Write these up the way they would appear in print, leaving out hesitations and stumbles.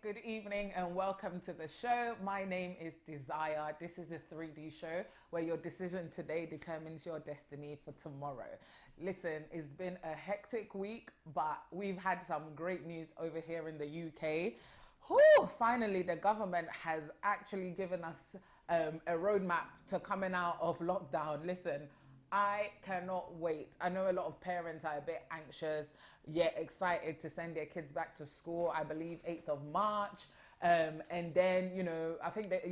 good evening, and welcome to the show. My name is Desire. This is a 3D show where your decision today determines your destiny for tomorrow. Listen, it's been a hectic week, but we've had some great news over here in the UK. Whew, finally, the government has actually given us a roadmap to coming out of lockdown. Listen, I cannot wait. I know a lot of parents are a bit anxious, yet excited to send their kids back to school. I believe 8th of March. And then, you know, I think that,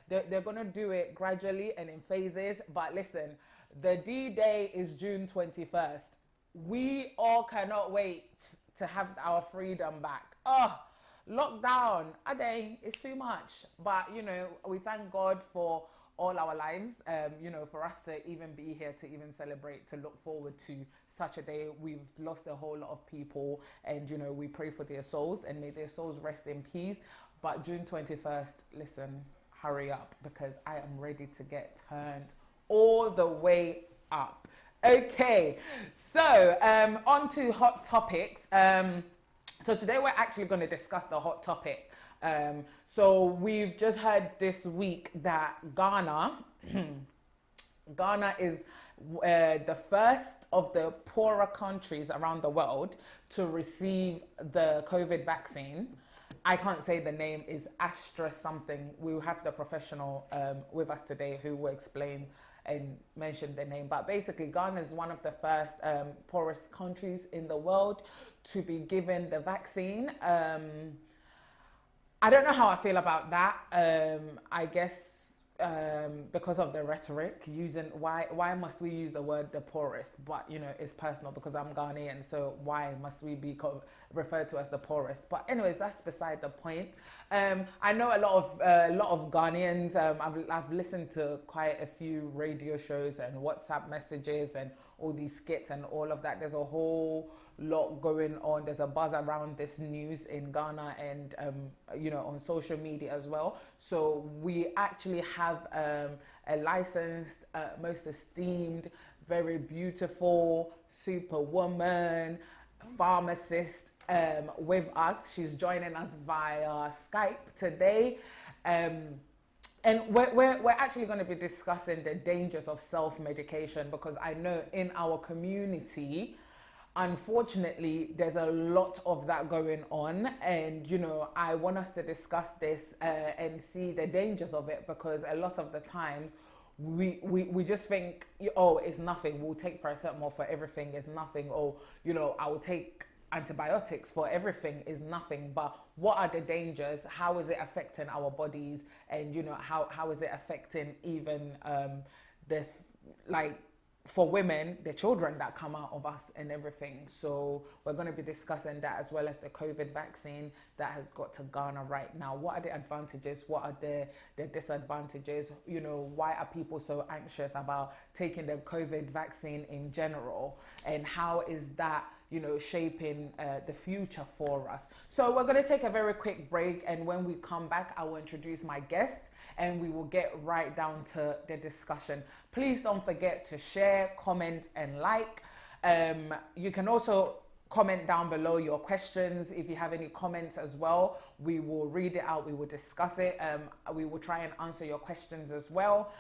they're going to do it gradually and in phases. But listen, the D-Day is June 21st. We all cannot wait to have our freedom back. Oh, lockdown, it's too much. But, you know, we thank God for all our lives, you know, for us to even be here, to even celebrate, to look forward to such a day. We've lost a whole lot of people, and, you know, we pray for their souls and may their souls rest in peace. But June 21st, listen, hurry up, because I am ready to get turned all the way up. Okay, so on to hot topics. So today we're actually going to discuss the hot topic. So we've just heard this week that Ghana is the first of the poorer countries around the world to receive the COVID vaccine. I can't say the name, is Astra something. We will have the professional with us today who will explain and mention the name. But basically, Ghana is one of the first poorest countries in the world to be given the vaccine. I don't know how I feel about that. I guess because of the rhetoric, using why must we use the word the poorest? But, you know, it's personal because I'm Ghanaian, so why must we be referred to as the poorest? But anyways, that's beside the point. I know a lot of Ghanaians. I've listened to quite a few radio shows and WhatsApp messages and all these skits and all of that. There's a whole lot going on. There's a buzz around this news in Ghana and you know, on social media as well. So we actually have a licensed, most esteemed, very beautiful superwoman, pharmacist with us. She's joining us via Skype today. And we're actually going to be discussing the dangers of self-medication, because I know in our community, unfortunately, there's a lot of that going on, and, you know, I want us to discuss this and see the dangers of it, because a lot of the times we just think, oh, it's nothing, we'll take paracetamol for everything, it's nothing, or, you know, I will take antibiotics for everything, is nothing. But what are the dangers? How is it affecting our bodies? And, you know, how is it affecting even for women, the children that come out of us and everything. So we're going to be discussing that, as well as the COVID vaccine that has got to Ghana right now. What are the advantages? What are the disadvantages? You know, why are people so anxious about taking the COVID vaccine in general? And how is that, you know, shaping the future for us? So we're going to take a very quick break, and when we come back, I will introduce my guest and we will get right down to the discussion. Please don't forget to share, comment and like. You can also comment down below your questions. If you have any comments as well, we will read it out, we will discuss it. We will try and answer your questions as well.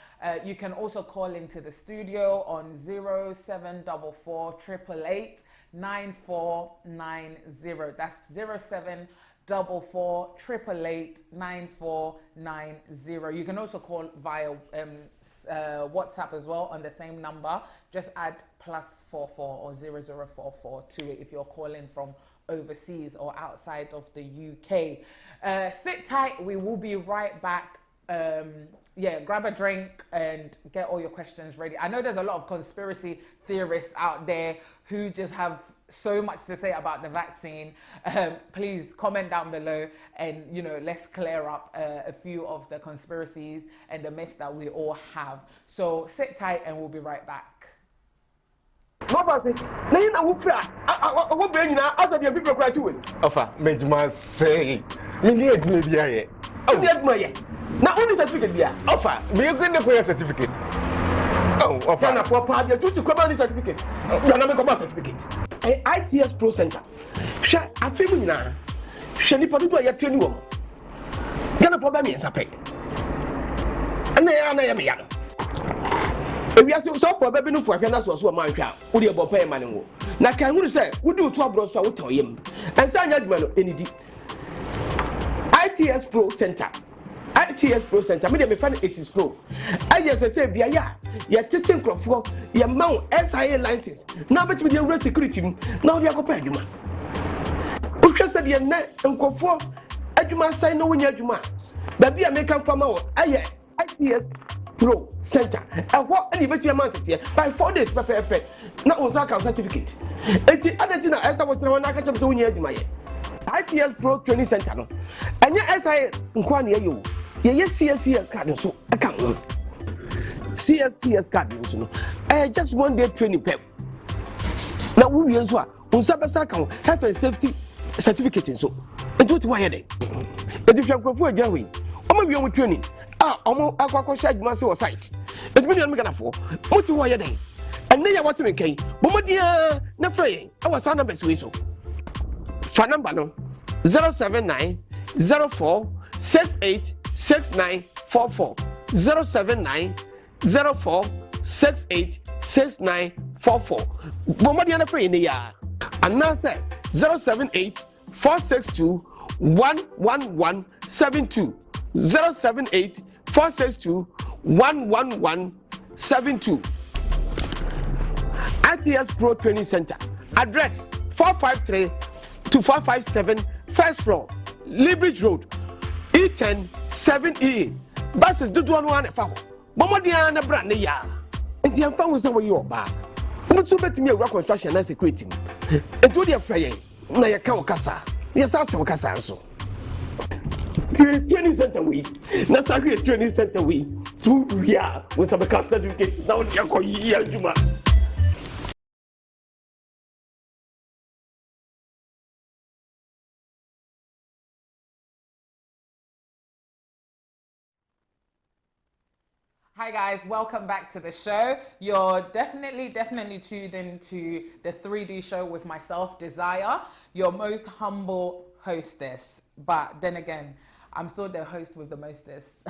You can also call into the studio on 0744 888 9490. That's 0744 888 9490. You can also call via WhatsApp as well on the same number. Just add +44 or 0044 to it if you're calling from overseas or outside of the UK. Sit tight, we will be right back. Grab a drink and get all your questions ready. I know there's a lot of conspiracy theorists out there who just have so much to say about the vaccine. Please comment down below, and, you know, let's clear up a few of the conspiracies and the myths that we all have. So sit tight and we'll be right back. Offer, Major say, me now only certificate there. Offer, we are going to pay a certificate. Oh, offer. For part, you to come on certificate. You are not certificate. ITS Pro Center. I feel now. Shani Padu, I tell you. Can a problem is a pay? And they are near me. If you have to stop for baby, no for can also a man count. Would you pay money? Now, can you say, would you trouble so I will tell him? And sign judgment any ITS Pro Center. ITS Pro Center. Me dey find it is pro. I just say bia ya teaching crop ya mount SIA license. Now bet me dey run security. Now dey go pay adwuma. O hwe say dey na nkofo adwuma sign no wonya adwuma. Ba bia make am farmer aye ITS Pro Center. And what any bet you amount here by 4 days perfect. Na on account certificate. Enti adatina esa wo tena na ka chem say wonya adwuma ye. ITS Pro Training Center no. Anya SIA nkwa na ye ye CSCS card so account CSCS card so no just 1 day training pep na wo wie so a unsa besa account health and safety certificate so enti what why dey enti hwe nkofo agya hoyi omo wie omo training omo akwakọ sha adwuma se wo site enti me me gana fo muti why dey and na ya what me kan bomodia na frey our sa numbers we so fa number no 079 04 68 6944 079 04 68 6944. Bomadi ana pray ni ya. Anasa 078 462 11172 078 462 11172. ITS Pro Training Center. Address 453 to 457 first floor, Libridge Road. E10 7E buses do one fa ho bomodia na bra ne ya enti amfa wo se wo yi oba mo so betimi awura construction na security enti de afraye na ye ka wo kasa ye sa te wo kasa nso training center we na sa training center we tu ya wo sa be ka certificate na wo de ko yi adwuma. Hi guys, welcome back to the show. You're definitely tuned into the 3D show with myself, Desire, your most humble hostess. But then again, I'm still the host with the mostest.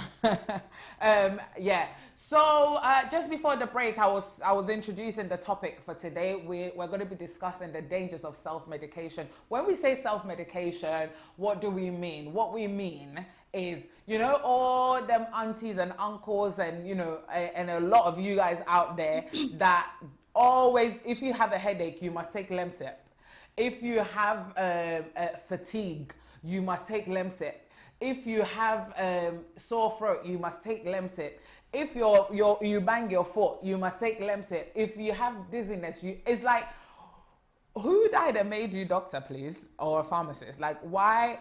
Yeah. So just before the break, I was introducing the topic for today. We're going to be discussing the dangers of self-medication. When we say self-medication, what do we mean? What we mean is, you know, all them aunties and uncles and, you know, and a lot of you guys out there that always, if you have a headache, you must take Lemsip. If you have fatigue, you must take Lemsip. If you have sore throat, you must take Lemsip. If you bang your foot, you must take Lemsip. If you have dizziness, it's like, who died and made you doctor, please, or a pharmacist? Like, why?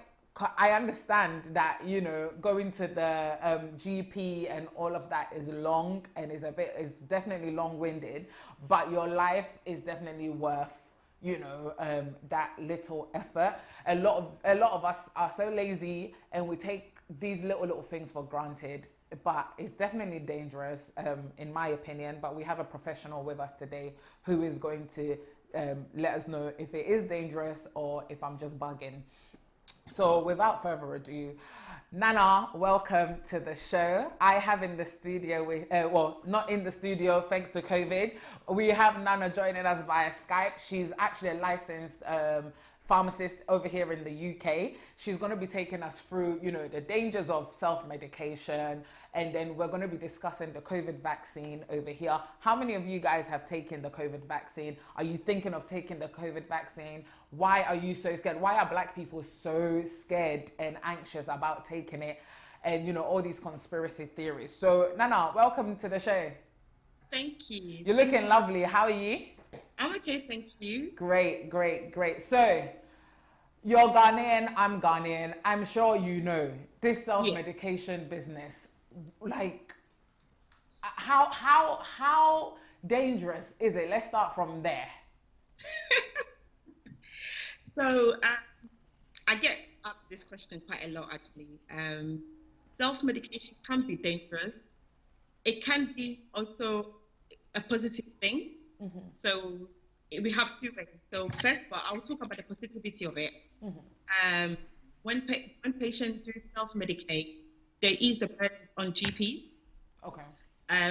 I understand that, you know, going to the GP and all of that is long and is definitely long-winded, but your life is definitely worth, you know, that little effort. A lot of us are so lazy and we take these little things for granted, but it's definitely dangerous, in my opinion. But we have a professional with us today who is going to let us know if it is dangerous or if I'm just bugging. So without further ado, Nana, welcome to the show. I have in the studio, well, not in the studio thanks to COVID. We have Nana joining us via Skype. She's actually a licensed pharmacist over here in the UK. She's going to be taking us through, you know, the dangers of self-medication, and then we're going to be discussing the COVID vaccine over here. How many of you guys have taken the COVID vaccine? Are you thinking of taking the COVID vaccine? Why are you so scared? Why are Black people so scared and anxious about taking it? And, you know, all these conspiracy theories. So, Nana, welcome to the show. Thank you. You're looking lovely. How are you? I'm okay, thank you. Great, great, great. So, you're Ghanaian, I'm Ghanaian. I'm sure you know this self-medication business. Like, how dangerous is it? Let's start from there. So, I get up this question quite a lot, actually. Self-medication can be dangerous. It can be also a positive thing. Mm-hmm. So we have two ways. So first of all, I'll talk about the positivity of it. Mm-hmm. When patients do self-medicate, they ease the burdens on GPs. Okay.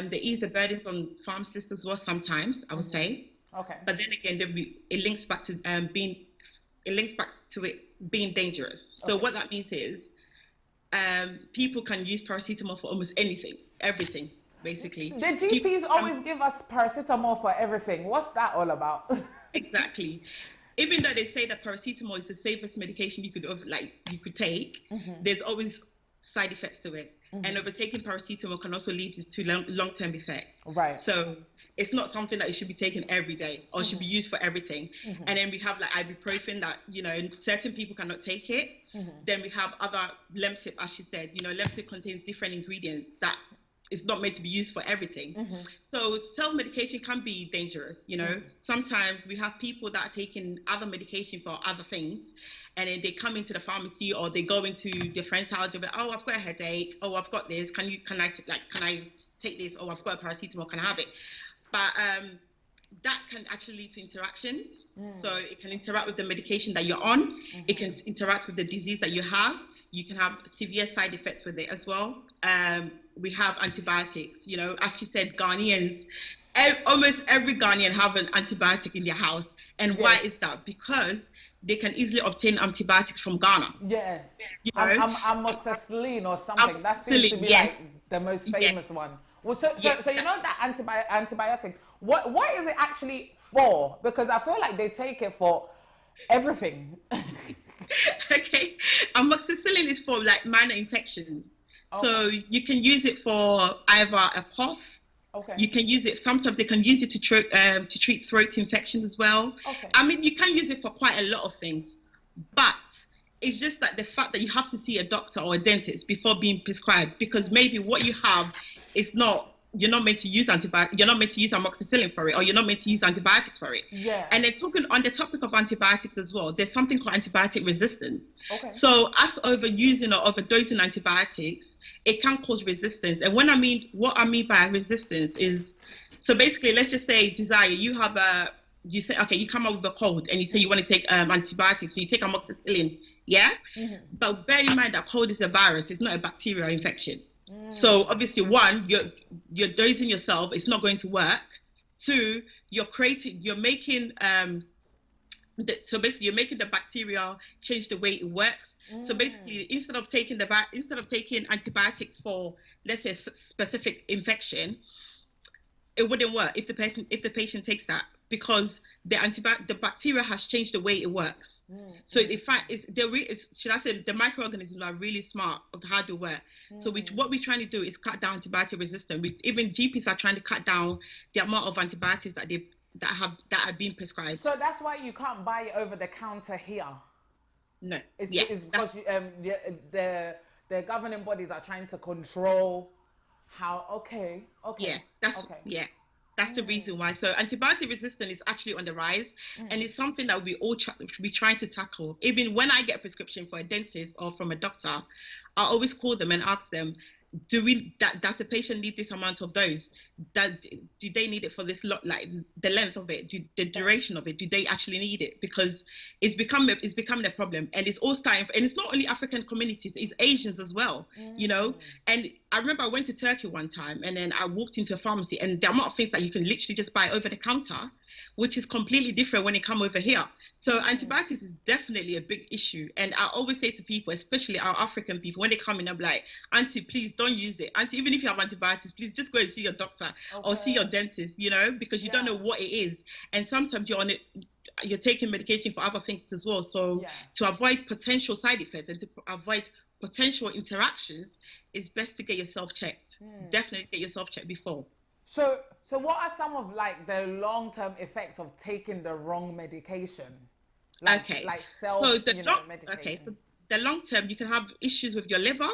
They ease the burdens on pharmacists as well sometimes, I would say. Okay. But then again, it links back to it being dangerous. So what that means is people can use paracetamol for almost anything, everything, basically. The GPs always give us paracetamol for everything. What's that all about? Exactly. Even though they say that paracetamol is the safest medication you could take, there's always side effects to it. And overtaking paracetamol can also lead to long-term effects. Right. So it's not something that it should be taken every day or should be used for everything. And then we have like ibuprofen that, certain people cannot take it. Then we have other Lemsip, as she said, Lemsip contains different ingredients that is not meant to be used for everything. So self-medication can be dangerous, Sometimes we have people that are taking other medication for other things, and then they come into the pharmacy or they go into their friend's house, they'll be, oh, I've got a headache, oh, I've got this, can I take this, oh, I've got a paracetamol, can I have it? But that can actually lead to interactions. So it can interact with the medication that you're on, it can interact with the disease that you have. You can have severe side effects with it as well. We have antibiotics, as she said, Ghanaians, almost every Ghanaian have an antibiotic in their house. And why is that? Because they can easily obtain antibiotics from Ghana. Yes. Amoxicillin or something. That seems to be like the most famous one. Well, so that antibiotic, what is it actually for? Because I feel like they take it for everything. Okay, amoxicillin is for like minor infections. So you can use it for either a cough. Okay. You can use it. Sometimes they can use it to treat throat infections as well. Okay. I mean, you can use it for quite a lot of things, but it's just that the fact that you have to see a doctor or a dentist before being prescribed, because maybe what you have is not. You're not meant to use you're not meant to use amoxicillin for it, or you're not meant to use antibiotics for it. Yeah. And then talking on the topic of antibiotics as well, there's something called antibiotic resistance. Okay. So us overusing or overdosing antibiotics, it can cause resistance. And what I mean by resistance is, so basically, let's just say, Desire, you say, okay, you come up with a cold and you say you want to take antibiotics, so you take amoxicillin, yeah? But bear in mind that cold is a virus, it's not a bacterial infection. So obviously, one, you're dosing yourself, it's not going to work. Two, you're making the bacteria change the way it works. So basically, instead of taking antibiotics for, let's say, a specific infection, it wouldn't work if the patient takes that, because the bacteria has changed the way it works. So in fact, the microorganisms are really smart of how they work. So what we're trying to do is cut down antibiotic resistance. Even GPs are trying to cut down the amount of antibiotics that are being prescribed. So that's why you can't buy it over the counter here. No, it's because the governing bodies are trying to control how. Okay. That's the reason why. So antibiotic resistance is actually on the rise, and it's something that we all be trying to tackle. Even when I get a prescription for a dentist or from a doctor, I always call them and ask them, does the patient need this amount of dose? Do they need it for this lot, like the length of it, the duration of it? Do they actually need it? Because it's becoming a problem, and it's all starting. And it's not only African communities; it's Asians as well. And I remember I went to Turkey one time, and then I walked into a pharmacy, and the amount of things that you can literally just buy over the counter, which is completely different when you come over here. So antibiotics is definitely a big issue. And I always say to people, especially our African people, when they come in, I'm like, Auntie, please don't use it. Auntie, even if you have antibiotics, please just go and see your doctor or see your dentist, because you don't know what it is. And sometimes you're taking medication for other things as well. So to avoid potential side effects and to avoid potential interactions, it's best to get yourself checked. Definitely get yourself checked before. So what are some of like the long-term effects of taking the wrong medication? Medication. So the long term, you can have issues with your liver,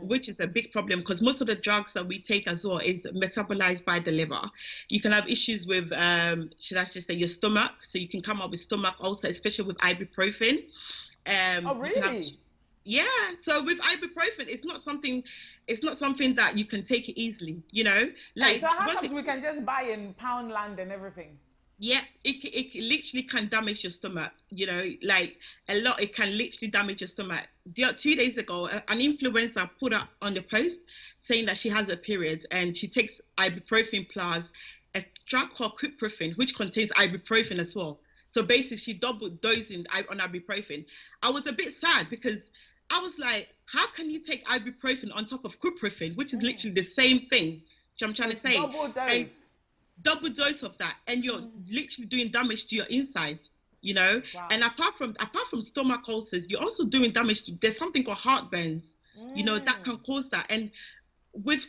which is a big problem, because most of the drugs that we take as well is metabolized by the liver. You can have issues with, should I just say, your stomach. So you can come up with stomach ulcer, especially with ibuprofen. Oh, really? So with ibuprofen, it's not something that you can take it easily, So how comes we can just buy in Poundland and everything? Yeah, it literally can damage your stomach, you know, like a lot. It can literally damage your stomach. 2 days ago, an influencer put up on the post saying that she has a period and she takes ibuprofen plus a drug called ibuprofen, which contains ibuprofen as well. So basically, she double dosing on ibuprofen. I was a bit sad because I was like, how can you take ibuprofen on top of ibuprofen, which is literally the same thing? Which I'm trying to say. Double dose. Double dose of that, and you're literally doing damage to your inside, you know. Wow. And apart from stomach ulcers, you're also doing damage to, there's something called heartburns, you know, that can cause that. And with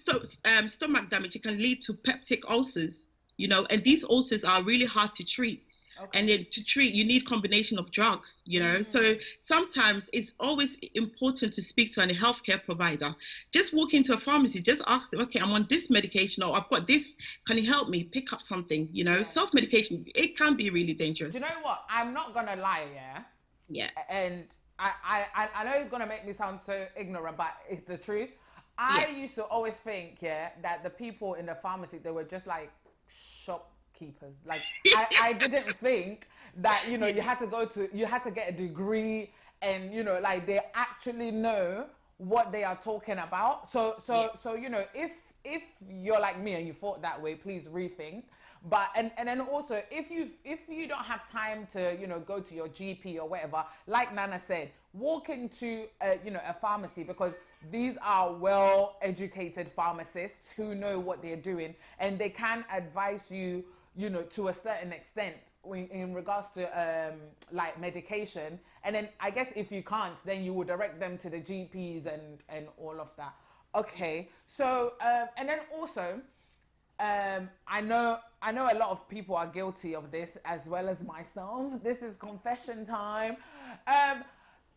stomach damage, it can lead to peptic ulcers, you know, and these ulcers are really hard to treat. Okay. And then to treat, you need combination of drugs, you know. So sometimes it's always important to speak to a healthcare provider. Just walk into a pharmacy, just ask them, okay, I'm on this medication, or I've got this, can you help me pick up something, you know? Self-medication, it can be really dangerous. Do you know what? I'm not gonna lie, Yeah. And I know it's gonna make me sound so ignorant, but it's the truth. I used to always think, that the people in the pharmacy, they were just like shopkeepers. Like I didn't think that, you know, you had to get a degree and, you know, like they actually know what they are talking about. So you know, if you're like me and you thought that way, please rethink. But and then also, if you don't have time to, you know, go to your GP or whatever, like Nana said, walk into a pharmacy, because these are well-educated pharmacists who know what they're doing, and they can advise you, you know, to a certain extent in regards to like medication. And then I guess if you can't, then you will direct them to the GPs and all of that. Okay, so and then also I know a lot of people are guilty of this, as well as myself. This is confession time.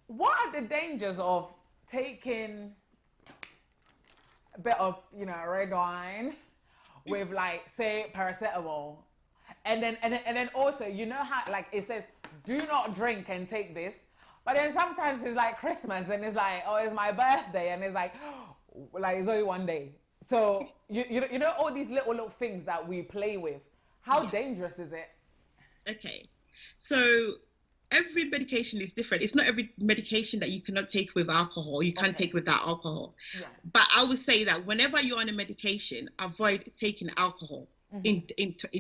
What are the dangers of taking a bit of, you know, red wine with, like, say, paracetamol, and then also, you know how, like, it says do not drink and take this, but then sometimes it's like Christmas and it's like, oh, it's my birthday, and it's like it's only one day. So you know all these little things that we play with. How dangerous is it? Okay, so every medication is different. It's not every medication that you cannot take with alcohol. You can take without alcohol. Yeah. But I would say that whenever you're on a medication, avoid taking alcohol in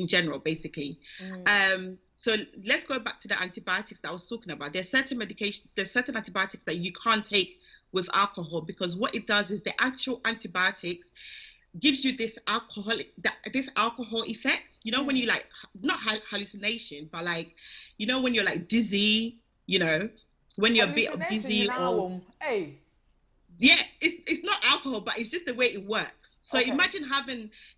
general, basically. So let's go back to the antibiotics that I was talking about. There's certain antibiotics that you can't take with alcohol, because what it does is the actual antibiotics gives you this alcohol effect, you know, when you, like, not hallucination, but, like, you know, when you're, like, dizzy, you know, when you're a bit of dizzy, or it's not alcohol, but it's just the way it works. So imagine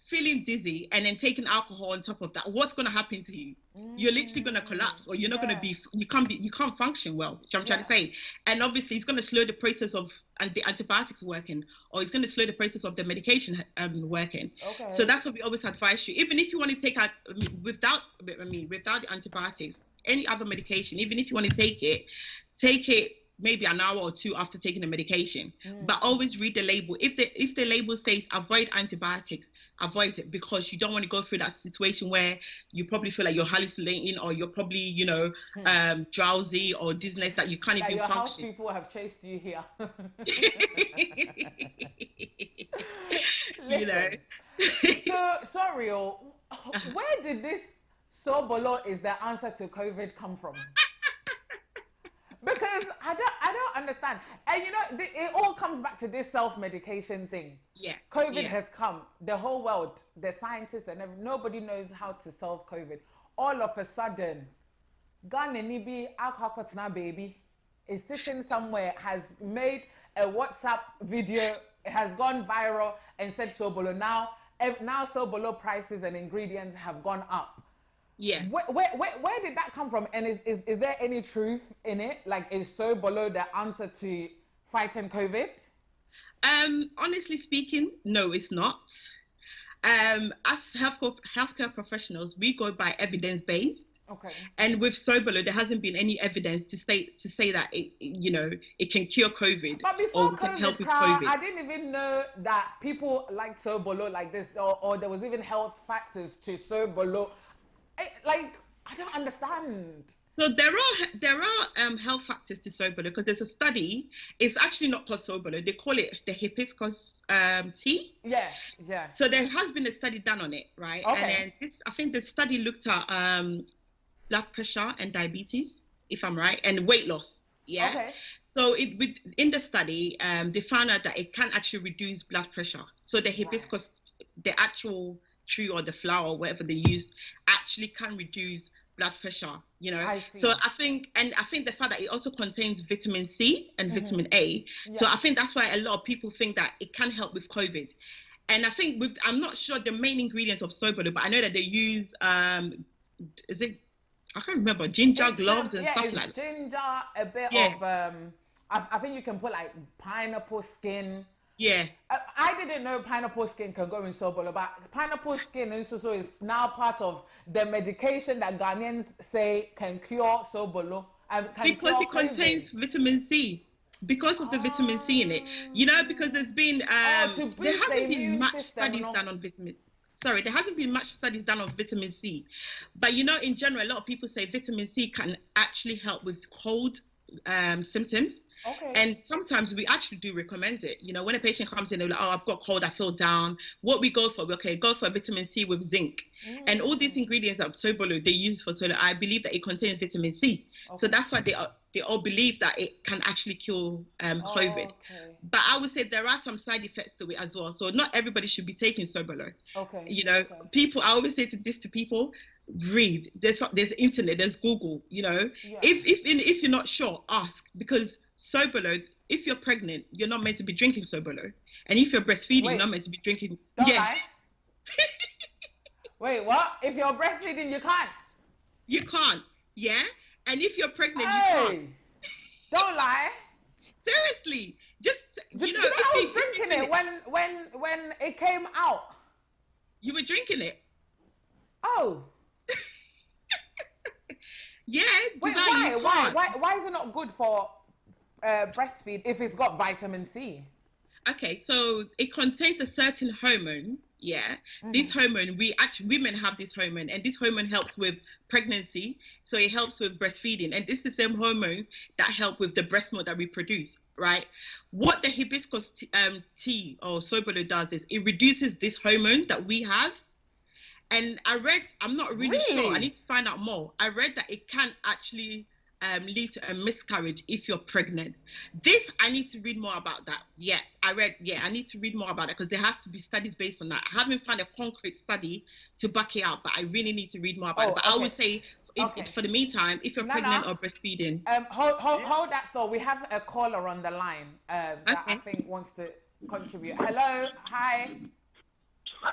feeling dizzy and then taking alcohol on top of that. What's going to happen to you? You're literally going to collapse, or you're not going to be, you can't function well, which I'm trying to say. And obviously it's going to slow the process of the antibiotics working, or it's going to slow the process of the medication working. Okay. So that's what we always advise you. Even if you want to take out, without the antibiotics, any other medication, even if you want to take it maybe an hour or two after taking the medication. But always read the label. If the label says avoid antibiotics, avoid it, because you don't want to go through that situation where you probably feel like you're hallucinating, or you're probably, you know, drowsy or dizziness, that you can't even your function. House people have chased you here. You know. So sorry, where did this "so below is the answer to COVID" come from? Because I don't understand. And you know, it all comes back to this self-medication thing. Yeah. COVID has come. The whole world, the scientists and nobody knows how to solve COVID. All of a sudden, Ghana Nibi Alcohol baby is sitting somewhere, has made a WhatsApp video, has gone viral, and said Sobolo. Now Sobolo prices and ingredients have gone up. Yeah. Where did that come from? And is there any truth in it? Like, is so below the answer to fighting COVID? Honestly speaking, no, it's not. As healthcare professionals, we go by evidence-based. Okay. And with Sobolo, there hasn't been any evidence to say that it can cure COVID. But before COVID, I didn't even know that people liked Sobolo like this, or there was even health factors to Sobolo. Like, I don't understand. So there are health factors to soy bolo because there's a study. It's actually not called soy bolo. They call it the hibiscus tea. Yeah. So there has been a study done on it, right? Okay. And then I think the study looked at blood pressure and diabetes, if I'm right, and weight loss. Yeah. Okay. So in the study, they found out that it can actually reduce blood pressure. So the hibiscus, the actual tree or the flower, or whatever they used, actually can reduce blood pressure. You know. I see. So I think the fact that it also contains vitamin C and vitamin A. Yeah. So I think that's why a lot of people think that it can help with COVID. And I think I'm not sure the main ingredients of soy bolo, but I know that they use is it? I can't remember, ginger, gloves and stuff like that. Ginger, a bit of I think you can put like pineapple skin. Yeah. I didn't know pineapple skin can go in soy bolo, but pineapple skin also is now part of the medication that Ghanaians say can cure soy bolo. Because it contains vitamin C. Because of the vitamin C in it. You know, because there's been there haven't been much studies done on vitamin. Sorry, there hasn't been much studies done on vitamin C. But you know, in general, a lot of people say vitamin C can actually help with cold symptoms. Okay. And sometimes we actually do recommend it. You know, when a patient comes in, they're like, oh, I've got cold, I feel down. What we go for, go for vitamin C with zinc. And all these ingredients of soy bolo, they use for soy, I believe that it contains vitamin C. Okay. So that's why they all believe that it can actually cure COVID. Okay. But I would say there are some side effects to it as well. So not everybody should be taking soy bolo. Okay. You know, people, I always say this to people, read. There's internet, there's Google, you know. Yeah. If you're not sure, ask, because soy bolo, if you're pregnant, you're not meant to be drinking soy bolo. And if you're breastfeeding, you're not meant to be drinking. Don't lie. Wait, what? If you're breastfeeding, you can't? You can't, yeah? And if you're pregnant, you can't. Don't lie. Seriously. Just, you know. I was drinking it when it came out. You were drinking it? Oh. Yeah. Wait, why is it not good for breastfeed if it's got vitamin C? Okay, so it contains a certain hormone. Yeah, this hormone, women have this hormone, and this hormone helps with pregnancy. So it helps with breastfeeding, and this is the same hormone that help with the breast milk that we produce, right? What the hibiscus tea or soy bolo does is it reduces this hormone that we have. And I'm not really sure, I need to find out more. I read that it can actually lead to a miscarriage if you're pregnant. This, I need to read more about that. I need to read more about it because there has to be studies based on that. I haven't found a concrete study to back it up, but I really need to read more about it. But I would say, for the meantime, if you're pregnant or breastfeeding. Hold that thought. We have a caller on the line that I think wants to contribute. Hello, hi.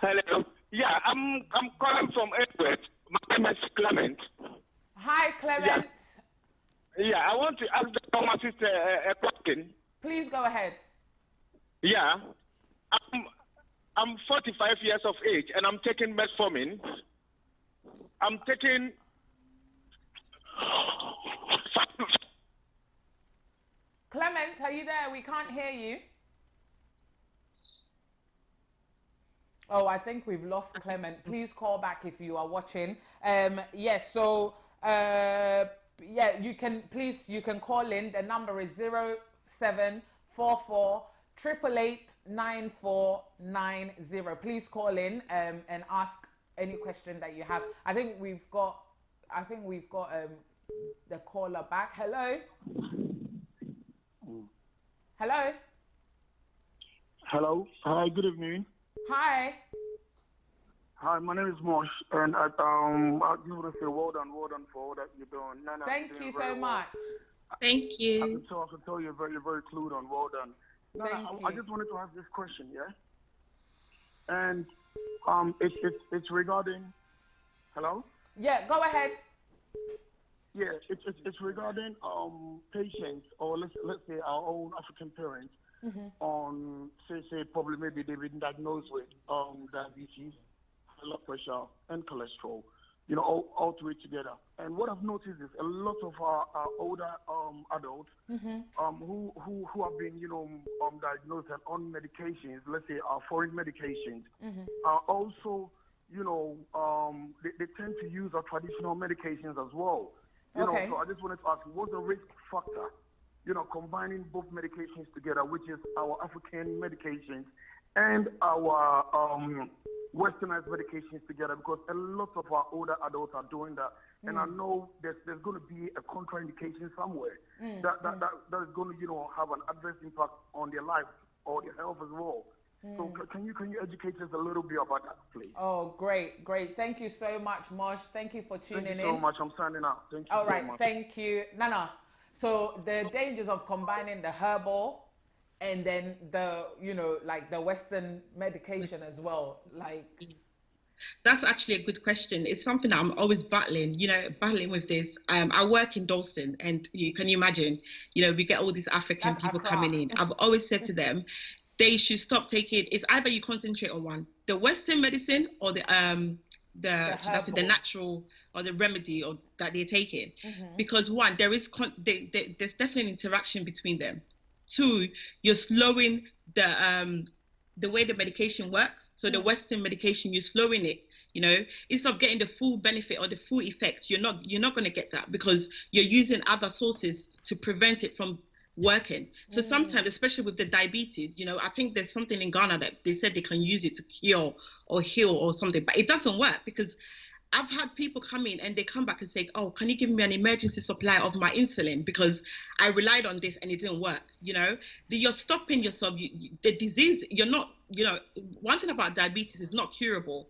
Hello. Yeah, I'm calling from Edward. My name is Clement. Hi, Clement. Yeah, I want to ask the pharmacist a question. Please go ahead. Yeah, I'm 45 years of age and I'm taking metformin. I'm taking. Clement, are you there? We can't hear you. Oh, I think we've lost Clement. Please call back if you are watching. Yes, so you can call in. The number is 0744 888 9490. Please call in and ask any question that you have. I think we've got the caller back. Hello. Hello. Hello. Hi. Good evening. Hi. Hi, my name is Mosh, and I just want to say well done for all that you're doing. Nana, thank you so much. Thank you. I can tell you're very, very clued on. Well done. Nana, I just wanted to ask this question, yeah? And it's regarding. Hello? Yeah, go ahead. Yeah, it's regarding patients, or let's say our own African parents. On say probably maybe they've been diagnosed with diabetes, blood pressure, and cholesterol, you know, all three together. And what I've noticed is a lot of our older adults who have been, you know, diagnosed and on medications, let's say our foreign medications, are also, they tend to use our traditional medications as well. So I just wanted to ask, what's the risk factor? Combining both medications together, which is our African medications and our westernized medications together, because a lot of our older adults are doing that. And I know there's going to be a contraindication somewhere that is going to, have an adverse impact on their life or their health as well. So can you educate us a little bit about that, please? Oh, great. Thank you so much, Mosh. Thank you for tuning in. Thank you so much. I'm signing out. Thank you. All right, so much. thank you. Nana, so the dangers of combining the herbal and then the, like the Western medication as well, like... That's actually a good question. It's something that I'm always battling with this. I work in Dalston, and can you imagine, we get all these African people coming in. I've always said to them, they should stop taking, it's either you concentrate on one, the Western medicine or the natural or the remedy or that they're taking. Because one, there's definitely an interaction between them. Two, you're slowing the way the medication works. So the Western medication, you're slowing it, instead of getting the full benefit or the full effect, you're not going to get that because you're using other sources to prevent it from working. So sometimes, especially with the diabetes, I think there's something in Ghana that they said they can use it to cure or heal or something, but it doesn't work because I've had people come in and they come back and say, oh, can you give me an emergency supply of my insulin? Because I relied on this and it didn't work. You're stopping yourself. The disease, you're not, one thing about diabetes is not curable.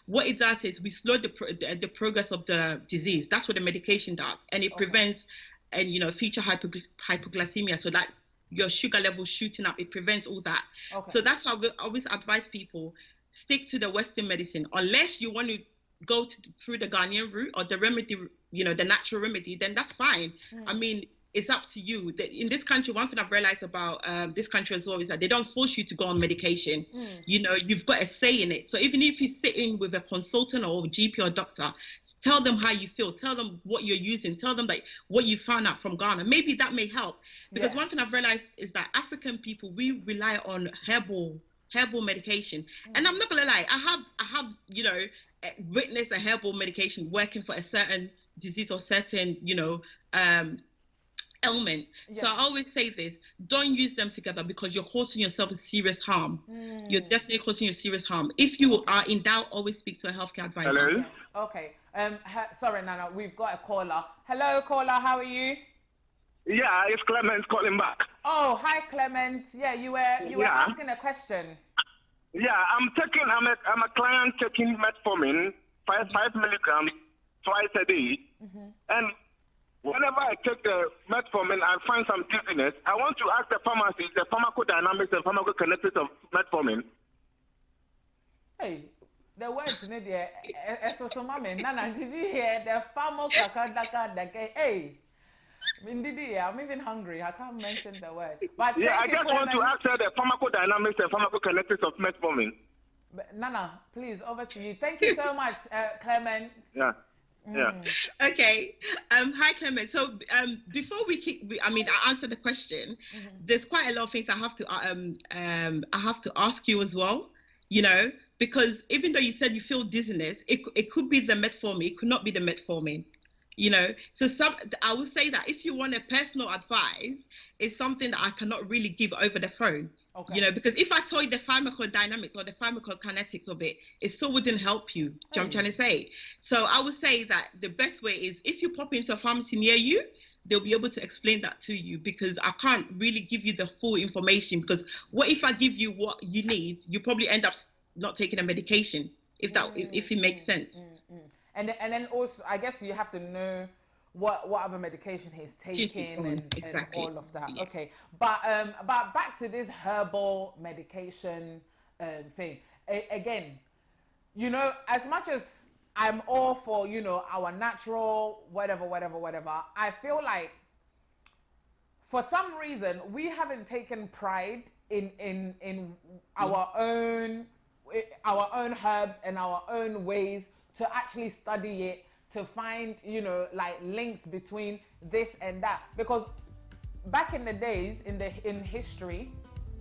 What it does is we slow the progress of the disease. That's what the medication does. And it prevents, future hypoglycemia. So that your sugar levels shooting up, it prevents all that. So that's why we always advise people, stick to the Western medicine, unless you want to go through the Ghanaian route or the remedy, the natural remedy, then that's fine. I mean, it's up to you. In this country, one thing I've realized about this country as well is that they don't force you to go on medication. You've got a say in it. So even if you sit in with a consultant or a GP or doctor, tell them how you feel, tell them what you're using, tell them like what you found out from Ghana. Maybe that may help. Because one thing I've realized is that African people, we rely on herbal medication. And I'm not gonna lie, I have witnessed a herbal medication working for a certain disease or certain ailment. So I always say this, don't use them together because you're causing yourself a serious harm. You're definitely causing you serious harm. If you are in doubt, always speak to a healthcare advisor. Hello? Okay. Sorry, Nana, we've got a caller. Hello, caller, how are you? Yeah, it's Clement calling back. Oh, hi, Clement. Yeah, you were asking a question. Yeah, I'm a client taking metformin, 5 milligrams twice a day. And whenever I take the metformin, I find some dizziness. I want to ask the pharmacist the pharmacodynamics and pharmacokinetics of metformin. Hey, the words in there, Nana, did you hear the pharmacodynamics? Hey. I'm even hungry. I can't mention the word. But yeah, I just want to ask her the pharmacodynamics and pharmacokinetics of metformin. Nana, please, over to you. Thank you so much, Clement. Yeah. Okay. Hi, Clement. So before I answer the question. There's quite a lot of things I have to ask you as well. Because even though you said you feel dizziness, it could be the metformin. It could not be the metformin. So I will say that if you want a personal advice, it's something that I cannot really give over the phone. Because if I told you the pharmacodynamics or the pharmacokinetics of it still wouldn't help you. Do you know what I'm trying to say? So I would say that the best way is if you pop into a pharmacy near you, they'll be able to explain that to you, because I can't really give you the full information, because what if I give you what you need, you probably end up not taking a medication, if it makes sense. And then also, I guess you have to know what other medication he's taking and all of that. Yeah. Okay, but back to this herbal medication thing. Again, as much as I'm all for our natural whatever, I feel like for some reason we haven't taken pride in our own herbs and our own ways to actually study it, to find, like links between this and that. Because back in the days, in history,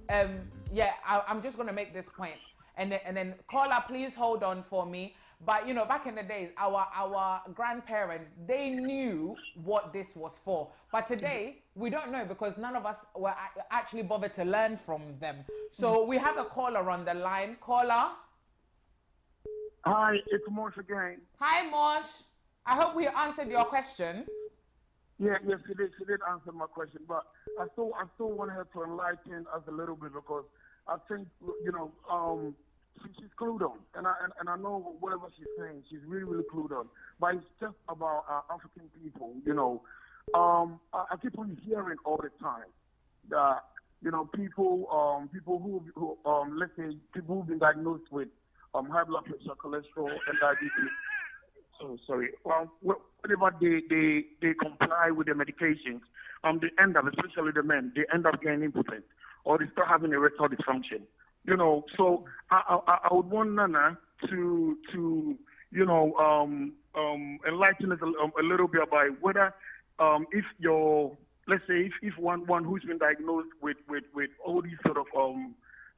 I'm just gonna make this point. And then caller, please hold on for me. But you know, back in the days, our grandparents, they knew what this was for. But today, we don't know because none of us were actually bothered to learn from them. So we have a caller on the line. Caller. Hi, it's Mosh again. Hi, Mosh. I hope we answered your question. Yes, she did answer my question, but I still want her to enlighten us a little bit because I think, you know, she's clued on, and I know whatever she's saying, she's really, really clued on. But it's just about African people, you know. I keep on hearing all the time that, you know, people who let's say people who've been diagnosed with high blood pressure, cholesterol, and diabetes. So sorry. Whenever they comply with the medications, they end up, especially the men, they end up getting impotent or they start having erectile dysfunction. You know, so I would want Nana to you know enlighten us a little bit about whether if you're, let's say if one who's been diagnosed with all these sort of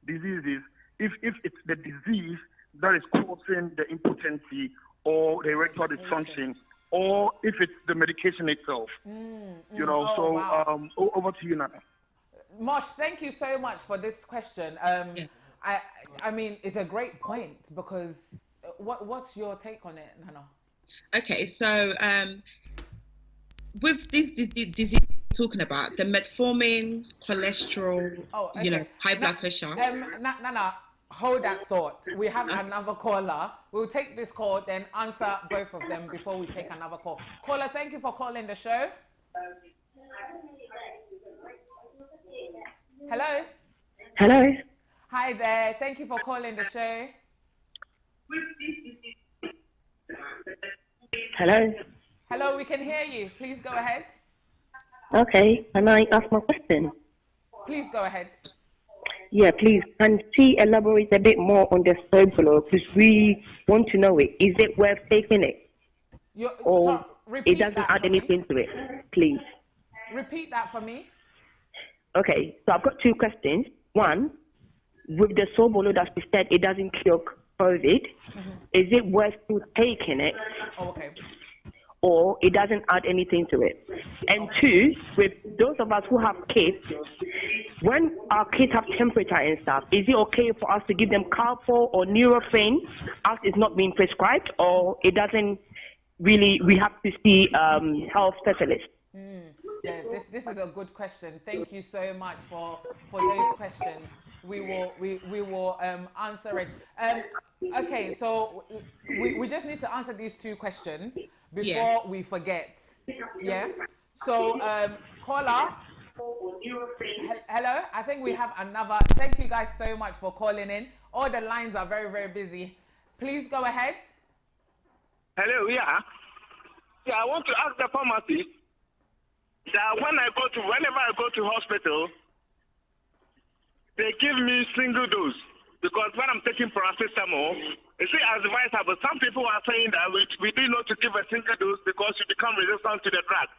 diseases, if it's the disease that is causing the impotency or the erectile dysfunction, or if it's the medication itself. You know, wow. Over to you, Nana. Mosh, thank you so much for this question. I mean, it's a great point because what's your take on it, Nana? Okay, so with this disease we're talking about, the metformin, cholesterol, you know, high blood pressure. Nana, hold that thought. We have another caller. We'll take this call, then answer both of them before we take another call. Caller, thank you for calling the show. Hello? Hello? Hi there. Thank you for calling the show. Hello? Hello, we can hear you. Please go ahead. Okay, can I ask my question? Please go ahead. Yeah, please. Can she elaborate a bit more on the soap below? Because we want to know it. Is it worth taking it? Or it doesn't add anything to it? Please. Repeat that for me. Okay, so I've got two questions. One, with the Sobolo that she said it doesn't cure COVID, is it worth taking it? Oh, okay. Or it doesn't add anything to it? And two, with those of us who have kids, when our kids have temperature and stuff, is it okay for us to give them Calpol or Nurofen as it's not being prescribed, or it doesn't really, we have to see health specialists? Yeah, this is a good question. Thank you so much for those questions. We will answer it. Okay, so we just need to answer these two questions before we forget. Yeah. So caller. Hello. I think we have another. Thank you guys so much for calling in. All the lines are very, very busy. Please go ahead. Hello. Yeah. I want to ask the pharmacist that whenever I go to hospital, they give me single dose because when I'm taking paracetamol, it's advisable. Some people are saying that we do not to give a single dose because you become resistant to the drug.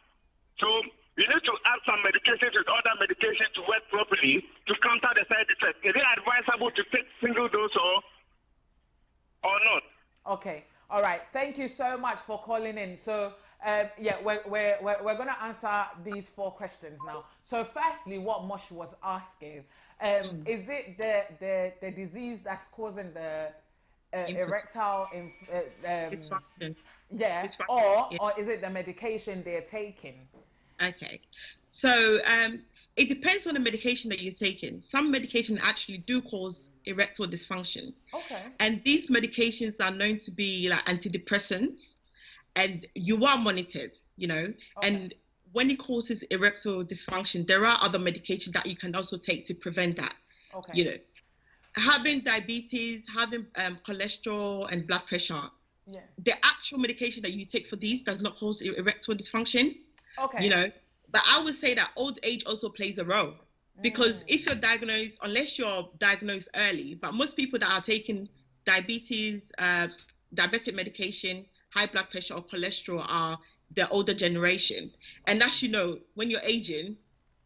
So you need to add some medications with other medications to work properly to counter the side effects. Is it advisable to take single dose or not? Okay. All right. Thank you so much for calling in. So we're going to answer these 4 questions now. So firstly, what Mosh was asking, is it the disease that's causing the erectile dysfunction? Yeah. Dysfunction. Or is it the medication they're taking? Okay. So it depends on the medication that you're taking. Some medication actually do cause erectile dysfunction. Okay. And these medications are known to be like antidepressants, and you are monitored, you know. Okay. And when it causes erectile dysfunction, there are other medications that you can also take to prevent that. Okay. You know, having diabetes, having cholesterol and blood pressure. Yeah. The actual medication that you take for these does not cause erectile dysfunction. Okay. You know, but I would say that old age also plays a role, because if you're diagnosed, unless you're diagnosed early, but most people that are taking diabetes, diabetic medication, high blood pressure or cholesterol are the older generation. And as you know, when you're aging,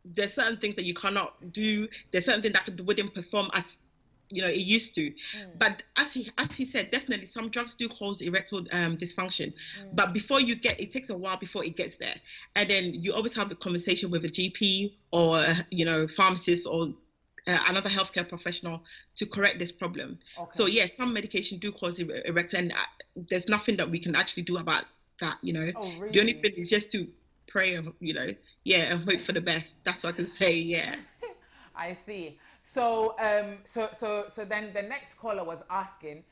there's certain things that you cannot do. There's certain things that wouldn't perform as it used to. But as he said, definitely some drugs do cause erectile dysfunction. But before it takes a while before it gets there. And then you always have a conversation with a GP or pharmacist or another healthcare professional to correct this problem. Okay. So yes, some medication do cause erectile, and there's nothing that we can actually do about that. Oh, really? The only thing is just to pray and and hope for the best. That's what I can say. Yeah. I see. So so then the next caller was asking,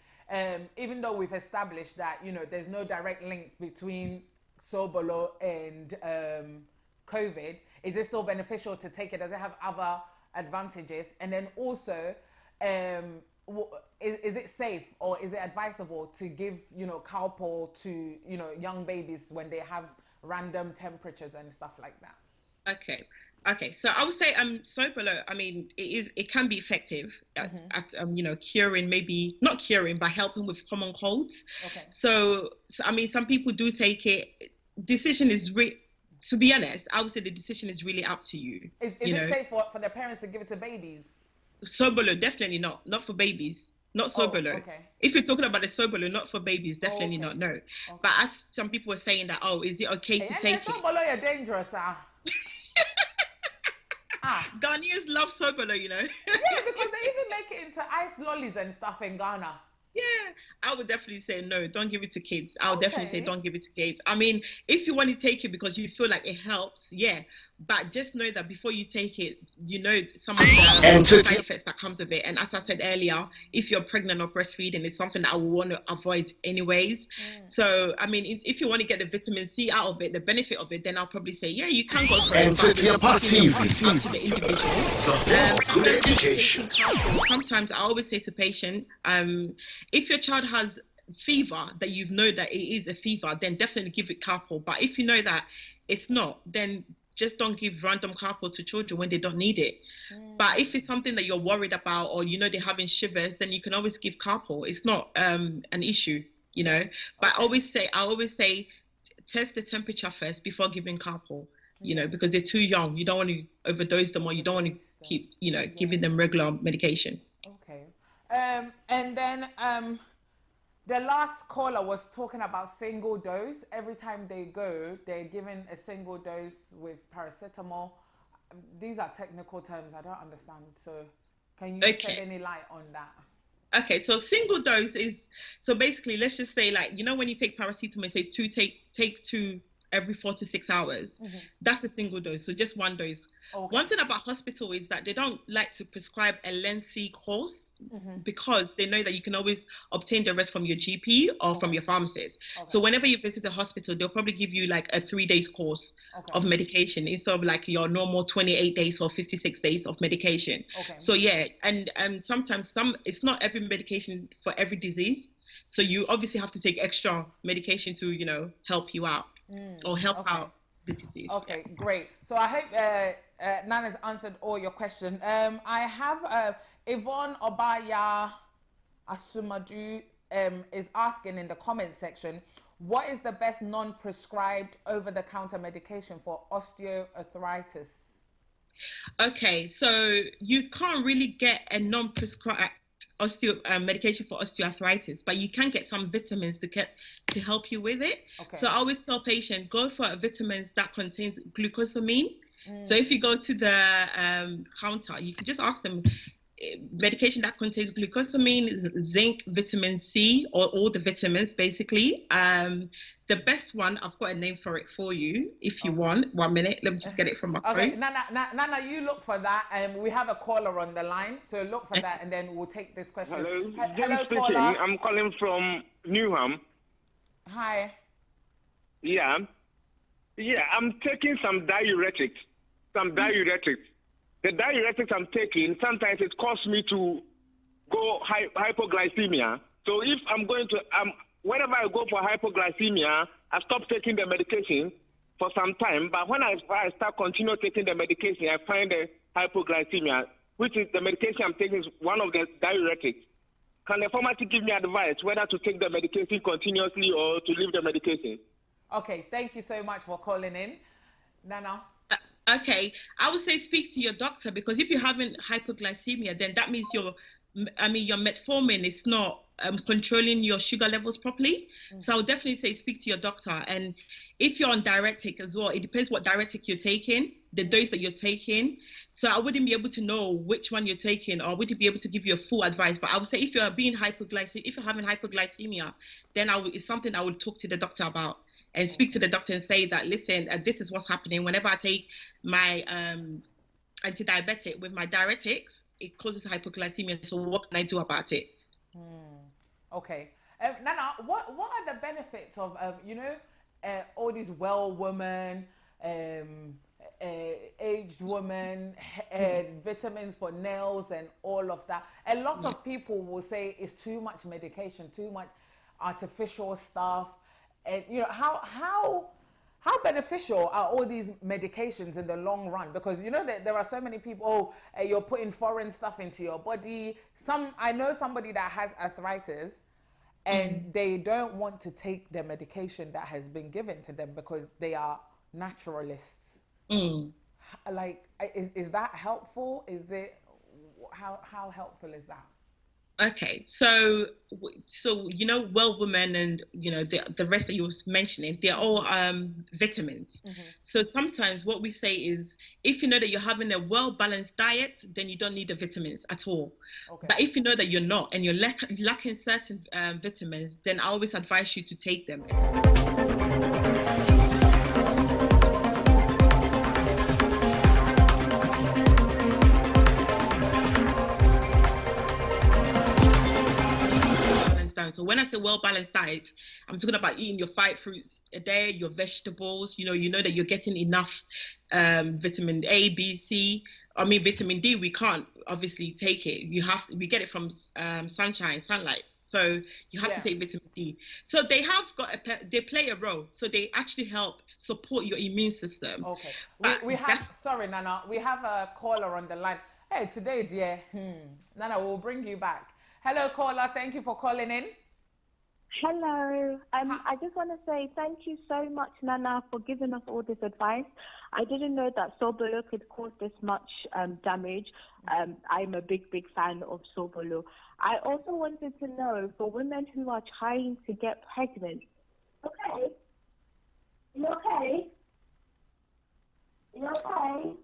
even though we've established that there's no direct link between Sobolo and COVID, is it still beneficial to take it? Does it have other advantages? And then also, is it safe or is it advisable to give Calpol to young babies when they have random temperatures and stuff like that? Okay, so I would say Sobolo, I mean, it can be effective at curing, maybe not curing, but helping with common colds. Okay. So I mean, some people do take it. Decision is to be honest, I would say the decision is really up to you. Is it safe for the parents to give it to babies? Sobolo, definitely not for babies. Not Sobolo. Okay. If you're talking about the Sobolo, not for babies, definitely not. No. Okay. But as some people were saying that, is it okay to take it? Sobolo, you're dangerous, Ghanaians love Sobolo, Yeah, because they even make it into ice lollies and stuff in Ghana. Yeah, I would definitely say no, don't give it to kids. I would definitely say don't give it to kids. I mean, if you want to take it because you feel like it helps, yeah. But just know that before you take it, some of the side effects that comes with it. And as I said earlier, if you're pregnant or breastfeeding, it's something that I would want to avoid anyways. So, I mean, if you want to get the vitamin C out of it, the benefit of it, then I'll probably say, yeah, you can go for it. Up to the individual. Good education. Sometimes I always say to patient, if your child has fever, that you know that it is a fever, then definitely give it Calpol. But if you know that it's not, then just don't give random Calpol to children when they don't need it. But if it's something that you're worried about or they're having shivers, then you can always give Calpol. It's not an issue, But I always say test the temperature first before giving Calpol, because they're too young. You don't want to overdose them or you don't want to keep, giving them regular medication. Okay. And then the last caller was talking about single dose. Every time they go, they're given a single dose with paracetamol. These are technical terms I don't understand. So can you shed any light on that? Okay, so single dose is, so basically, let's just say when you take paracetamol, say take two every 4 to 6 hours. That's a single dose, so just one dose. Okay. One thing about hospital is that they don't like to prescribe a lengthy course because they know that you can always obtain the rest from your GP or from your pharmacist. Okay. So whenever you visit a hospital, they'll probably give you a 3 days course of medication instead of your normal 28 days or 56 days of medication. Okay. So yeah, and sometimes it's not every medication for every disease. So you obviously have to take extra medication to, help you out. Or help out the disease. Okay, great. So I hope Nana's answered all your questions. I have Yvonne Obaya Asumadu is asking in the comment section, what is the best non-prescribed over-the-counter medication for osteoarthritis? Okay, so you can't really get a non-prescribed medication for osteoarthritis, but you can get some vitamins to help you with it. Okay. So I always tell patients, go for vitamins that contains glucosamine. So if you go to the counter, you can just ask them medication that contains glucosamine, zinc, vitamin C, or all the vitamins basically. The best one, I've got a name for it for you if you want. 1 minute, let me just get it from my phone. Okay, Nana, you look for that, and we have a caller on the line, so look for that, and then we'll take this question. Hello, Hello, speaking. caller. I'm calling from Newham. Hi. Yeah, I'm taking some diuretics. The diuretics I'm taking, sometimes it causes me to go hypoglycemia. So if I'm going to, whenever I go for hypoglycemia, I stop taking the medication for some time. But when I start continue taking the medication, I find the hypoglycemia, which is the medication I'm taking is one of the diuretics. Can the pharmacy give me advice whether to take the medication continuously or to leave the medication? Okay, thank you so much for calling in. Nana? Okay, I would say speak to your doctor, because if you're having hypoglycemia, then that means I mean, your metformin is not controlling your sugar levels properly. So I would definitely say speak to your doctor. And if you're on diuretic as well, it depends what diuretic you're taking, the dose that you're taking. So I wouldn't be able to know which one you're taking, or wouldn't be able to give you a full advice. But I would say if you're having hypoglycemia, then it's something I would talk to the doctor about and speak to the doctor and say that, listen, this is what's happening. Whenever I take my anti-diabetic with my diuretics, it causes hypoglycemia. So what can I do about it? Okay. Nana, what are the benefits of, all these well women, aged women, vitamins for nails and all of that? A lot of people will say it's too much medication, too much artificial stuff. And, how beneficial are all these medications in the long run? Because that there are so many people, you're putting foreign stuff into your body. I know somebody that has arthritis and they don't want to take the medication that has been given to them because they are naturalists. Like, is that helpful? How helpful is that? Okay, so well women and the rest that you was mentioning, they're all vitamins. So sometimes what we say is, if you know that you're having a well balanced diet, then you don't need the vitamins at all. Okay. But if you know that you're not and you're lacking certain vitamins, then I always advise you to take them. So when I say well-balanced diet, I'm talking about eating your 5 fruits a day, your vegetables. You know that you're getting enough vitamin A, B, C. I mean, vitamin D, we can't obviously take it. We get it from sunlight. So you have to take vitamin D. So they play a role. So they actually help support your immune system. Okay. Sorry, Nana, we have a caller on the line. Hey, today, dear, Nana, we'll bring you back. Hello, caller. Thank you for calling in. Hello. I just want to say thank you so much, Nana, for giving us all this advice. I didn't know that Sobolo could cause this much damage. I'm a big fan of Sobolo. I also wanted to know, for women who are trying to get pregnant. Okay. You okay? You okay?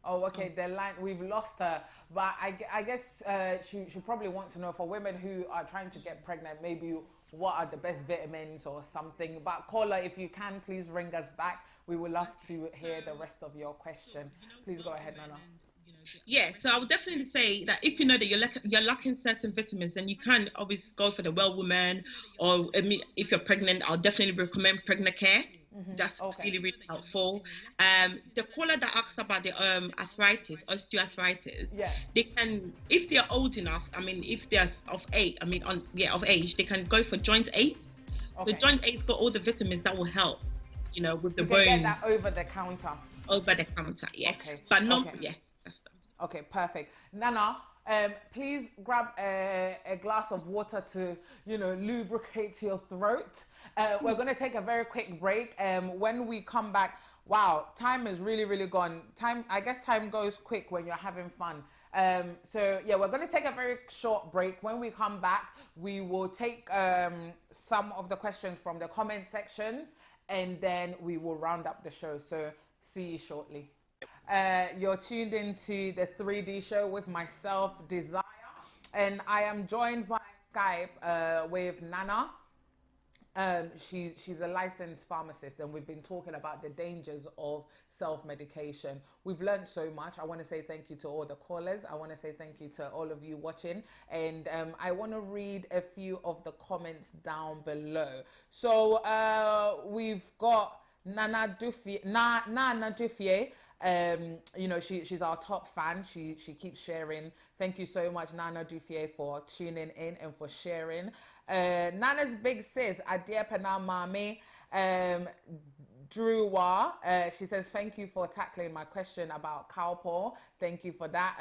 Oh, okay. The line, we've lost her. But I guess she probably wants to know, for women who are trying to get pregnant, maybe what are the best vitamins or something. But caller, if you can, please ring us back. We would love to hear the rest of your question. Please go ahead, Nana. Yeah, so I would definitely say that if you know that you're lacking certain vitamins, then you can always go for the well woman, or if you're pregnant, I'll definitely recommend Pregnant Care. That's really helpful. The caller that asked about the arthritis, osteoarthritis, they can, if they're old enough, I mean, if they're of age, they can go for Joint Ace. The Joint Ace got all the vitamins that will help, with the bones. Get that over the counter. Over the counter, yeah. Okay. But no, that's that. Okay, perfect. Nana, please grab a glass of water to, lubricate your throat. We're going to take a very quick break. When we come back, wow, time is really, really gone. I guess time goes quick when you're having fun. So we're going to take a very short break. When we come back, we will take some of the questions from the comment section, and then we will round up the show. So see you shortly. You're tuned into the 3D show with myself, Desire, and I am joined by Skype with Nana. She's a licensed pharmacist, and we've been talking about the dangers of self-medication. We've learned so much. I want to say thank you to all the callers. I want to say thank you to all of you watching, and I want to read a few of the comments down below. So we've got Nana Duffier. She's our top fan. She keeps sharing. Thank you so much, Nana Duffier, for tuning in and for sharing. Nana's big sis, Adia Pana Mami, Drewa, she says, thank you for tackling my question about cowpaw. Thank you for that.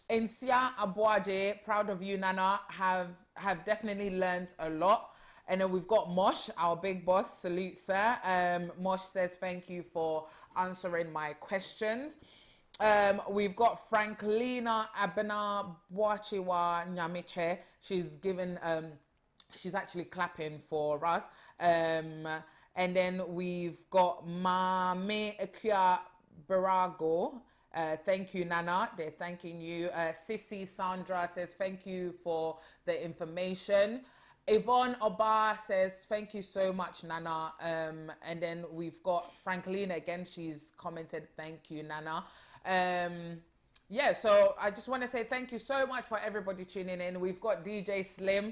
Insia Abuaje, proud of you, Nana, have definitely learned a lot. And then we've got Mosh, our big boss. Salute, sir. Mosh says, thank you for answering my questions. We've got Franklina Abena Boachiwa Nyamiche. She's given, she's actually clapping for us. And then we've got Mame Ekia Barago. Thank you, Nana. They're thanking you. Sissy Sandra says, thank you for the information. Yvonne Oba says, thank you so much, Nana. And then we've got Franklina again. She's commented, thank you, Nana. Yeah, so I just want to say thank you so much for everybody tuning in. We've got DJ Slim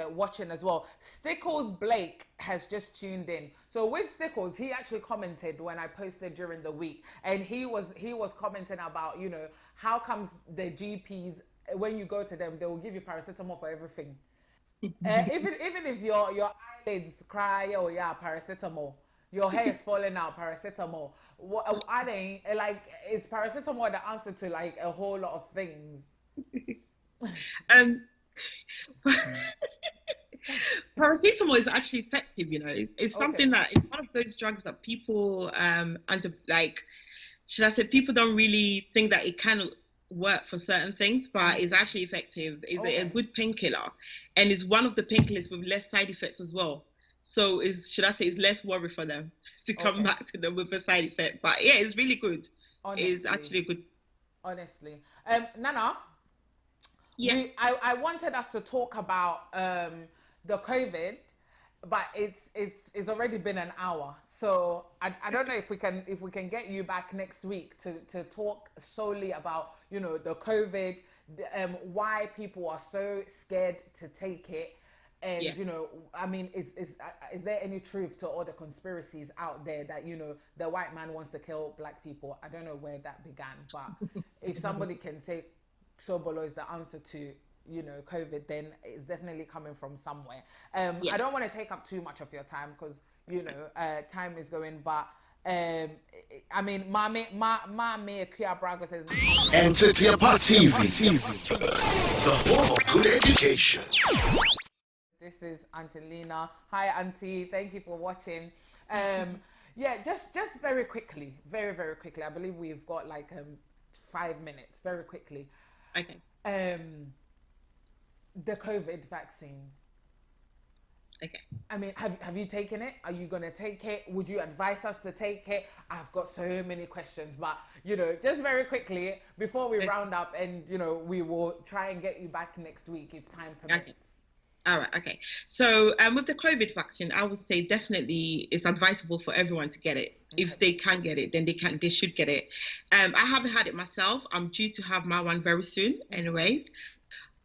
watching as well. Stickles Blake has just tuned in. So with Stickles, he actually commented when I posted during the week, and he was commenting about, you know, how comes the GPs, when you go to them, they will give you paracetamol for everything. Even if your eyelids cry, oh yeah, paracetamol. Your hair is falling out, paracetamol. What I think, like, is paracetamol the answer to like a whole lot of things? Paracetamol is actually effective, you know. It's something that, it's one of those drugs that people should I say, people don't really think that it can work for certain things, but it's actually effective. It's a good painkiller, and it's one of the painkillers with less side effects as well. So it's less worry for them to come back to them with a side effect. But yeah, it's really good. Honestly. It's actually good. Honestly, Nana. Yeah. I wanted us to talk about the COVID, but it's already been an hour. So I don't know if we can get you back next week to talk solely about, you know, the COVID, why people are so scared to take it. And, you know, I mean, is there any truth to all the conspiracies out there that, you know, the white man wants to kill black people? I don't know where that began, but if somebody can say Sobolo is the answer to, you know, COVID, then it's definitely coming from somewhere. I don't want to take up too much of your time because, you know, time is going, but I mean, Mame Kia Braga says, Antibiotic TV, the home of good education. This is Auntie Lena. Hi, Auntie. Thank you for watching. Yeah, just very quickly, very quickly. I believe we've got like 5 minutes. Very quickly. Okay. The COVID vaccine. Okay. I mean, have you taken it? Are you gonna take it? Would you advise us to take it? I've got so many questions, but you know, just very quickly before we round up, and you know, we will try and get you back next week if time permits. Okay. All right. Okay. So with the COVID vaccine, I would say definitely it's advisable for everyone to get it. Okay. If they can get it, then they should get it. I haven't had it myself. I'm due to have my one very soon, anyways.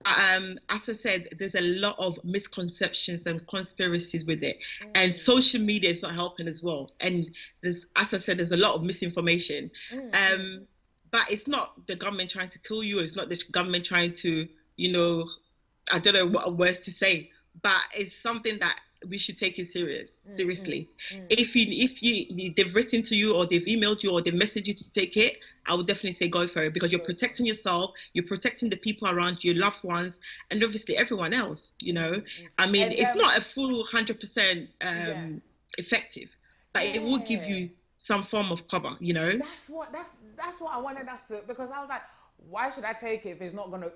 As I said, there's a lot of misconceptions and conspiracies with it, and social media is not helping as well. And there's, as I said, there's a lot of misinformation. But it's not the government trying to kill you. It's not the government trying to, you know, I don't know what words to say, but it's something that we should take it seriously. If they've written to you or they've emailed you or they messaged you to take it, I would definitely say go for it, because you're protecting yourself, you're protecting the people around you, your loved ones, and obviously everyone else, you know. I mean, it's not a full 100% effective, but it will give you some form of cover, you know. That's what I wanted us to, because I was like, why should I take it if it's not going to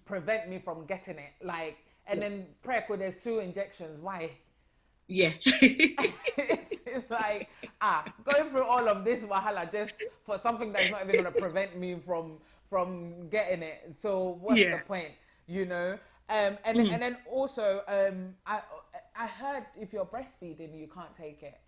prevent me from getting it? Like, and then Preco, there's 2 injections. Why? Yeah. it's like, going through all of this wahala just for something that's not even going to prevent me from getting it. So what's the point, you know? And then also, I heard if you're breastfeeding, you can't take it.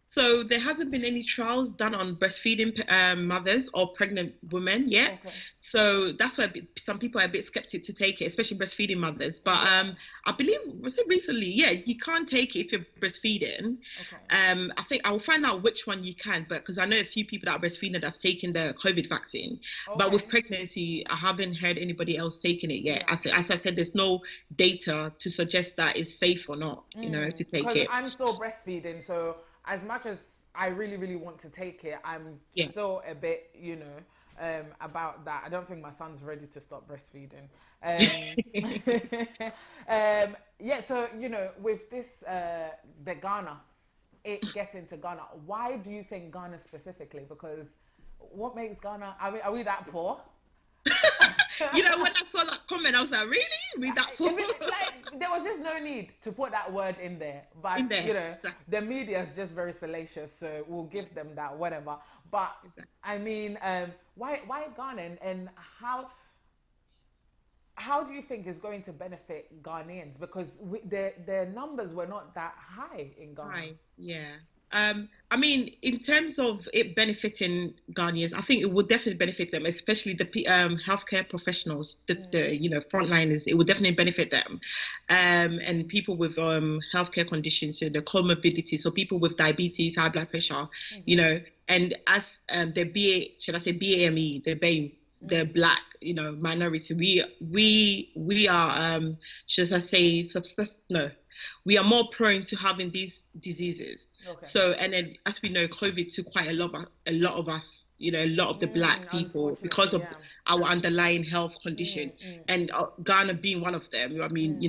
So there hasn't been any trials done on breastfeeding mothers or pregnant women yet. Okay. So that's why some people are a bit skeptic to take it, especially breastfeeding mothers. But I believe, was it recently? Yeah, you can't take it if you're breastfeeding. Okay. I think I will find out which one you can, but because I know a few people that are breastfeeding that have taken the COVID vaccine. Okay. But with pregnancy, I haven't heard anybody else taking it yet. Yeah. As I said, there's no data to suggest that it's safe or not, you know, to take it. I'm still breastfeeding, so as much as I really, really want to take it. I'm Yeah. still a bit, about that. I don't think my son's ready to stop breastfeeding. Yeah, so, with this, the Ghana, it getting to Ghana, why do you think Ghana specifically? Because what makes Ghana, are we that poor? When I saw that comment, I was like, really? We that poor? There was just no need to put that word in there. But, Exactly. the media is just very salacious, so we'll give them that, whatever. But, Exactly. I mean, why Ghana? And how do you think is going to benefit Ghanaians? Because their numbers were not that high in Ghana. Right, yeah. I mean, in terms of it benefiting Ghanaians, I think it would definitely benefit them, especially the healthcare professionals, the frontliners. It would definitely benefit them, and people with healthcare conditions, the comorbidities, so people with diabetes, high blood pressure, and as the BAME, the BAME, the Black, minority, we are, should I say, we are more prone to having these diseases. Okay. So, and then as we know, COVID took quite a lot of us, a lot of the Black people because of our underlying health condition, and Ghana being one of them. I mean,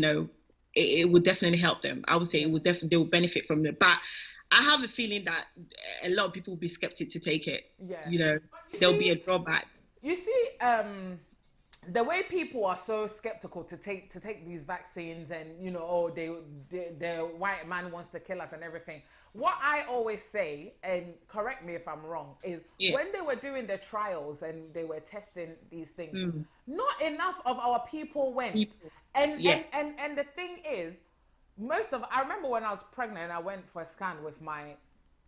it would definitely help them. I would say they will benefit from it. But I have a feeling that a lot of people will be skeptic to take it. Yeah. There'll be a drawback. You see, the way people are so skeptical to take these vaccines, and the white man wants to kill us and everything. What I always say, and correct me if I'm wrong, is when they were doing the trials and they were testing these things, not enough of our people went. And the thing is, I remember when I was pregnant, I went for a scan with my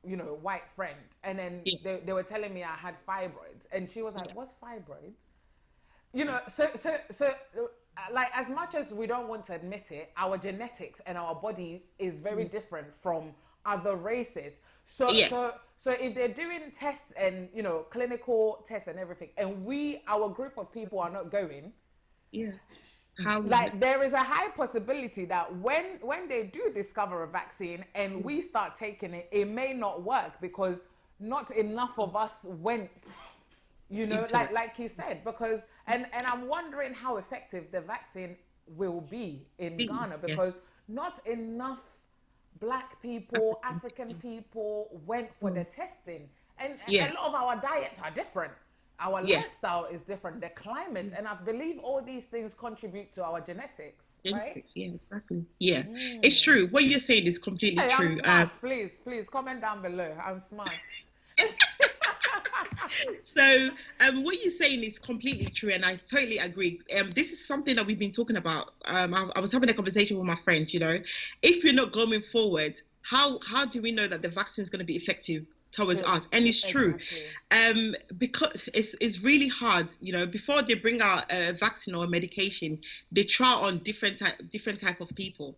white friend, and then they were telling me I had fibroids, and she was like, "What's fibroids?" So like, as much as we don't want to admit it, our genetics and our body is very different from other races. So if they're doing tests and clinical tests and everything, and our group of people are not going, there is a high possibility that when they do discover a vaccine and we start taking it, it may not work because not enough of us went. Like you said, because and I'm wondering how effective the vaccine will be in Ghana, because not enough Black people, African people went for the testing, and a lot of our diets are different. Our lifestyle is different, the climate, and I believe all these things contribute to our genetics, right? Yeah, exactly. Yeah, it's true. What you're saying is completely true. I'm smart. Please comment down below. I'm smart. So what you're saying is completely true, and I totally agree. This is something that we've been talking about. I was having a conversation with my friend. If we're not going forward, how do we know that the vaccine is going to be effective towards us? And it's true, because it's really hard. Before they bring out a vaccine or a medication, they try on different type of people.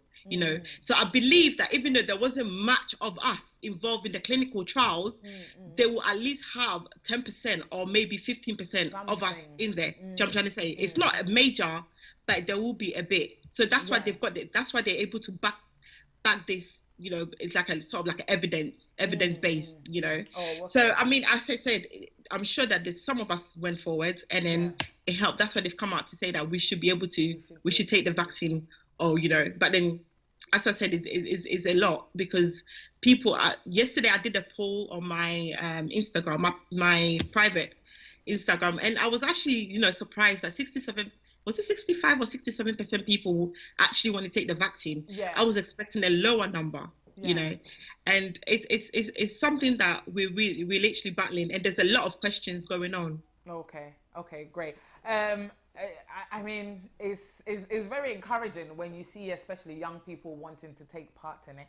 So I believe that even though there wasn't much of us involved in the clinical trials, they will at least have 10% or maybe 15% of us in there. Do you know what I'm trying to say? It's not a major, but there will be a bit. So that's why they've got it. That's why they're able to back this. It's like a sort of like evidence based. So I mean, as I said, I'm sure that some of us went forward, and then it helped. That's why they've come out to say that we should take the vaccine, but then, as I said, it's a lot, because people yesterday I did a poll on my Instagram, my private Instagram, and I was actually surprised that 65 or 67% people actually want to take the vaccine. I was expecting a lower number, and it's something that we're literally battling, and there's a lot of questions going on. Okay, great. I mean, it's very encouraging when you see, especially young people wanting to take part in it.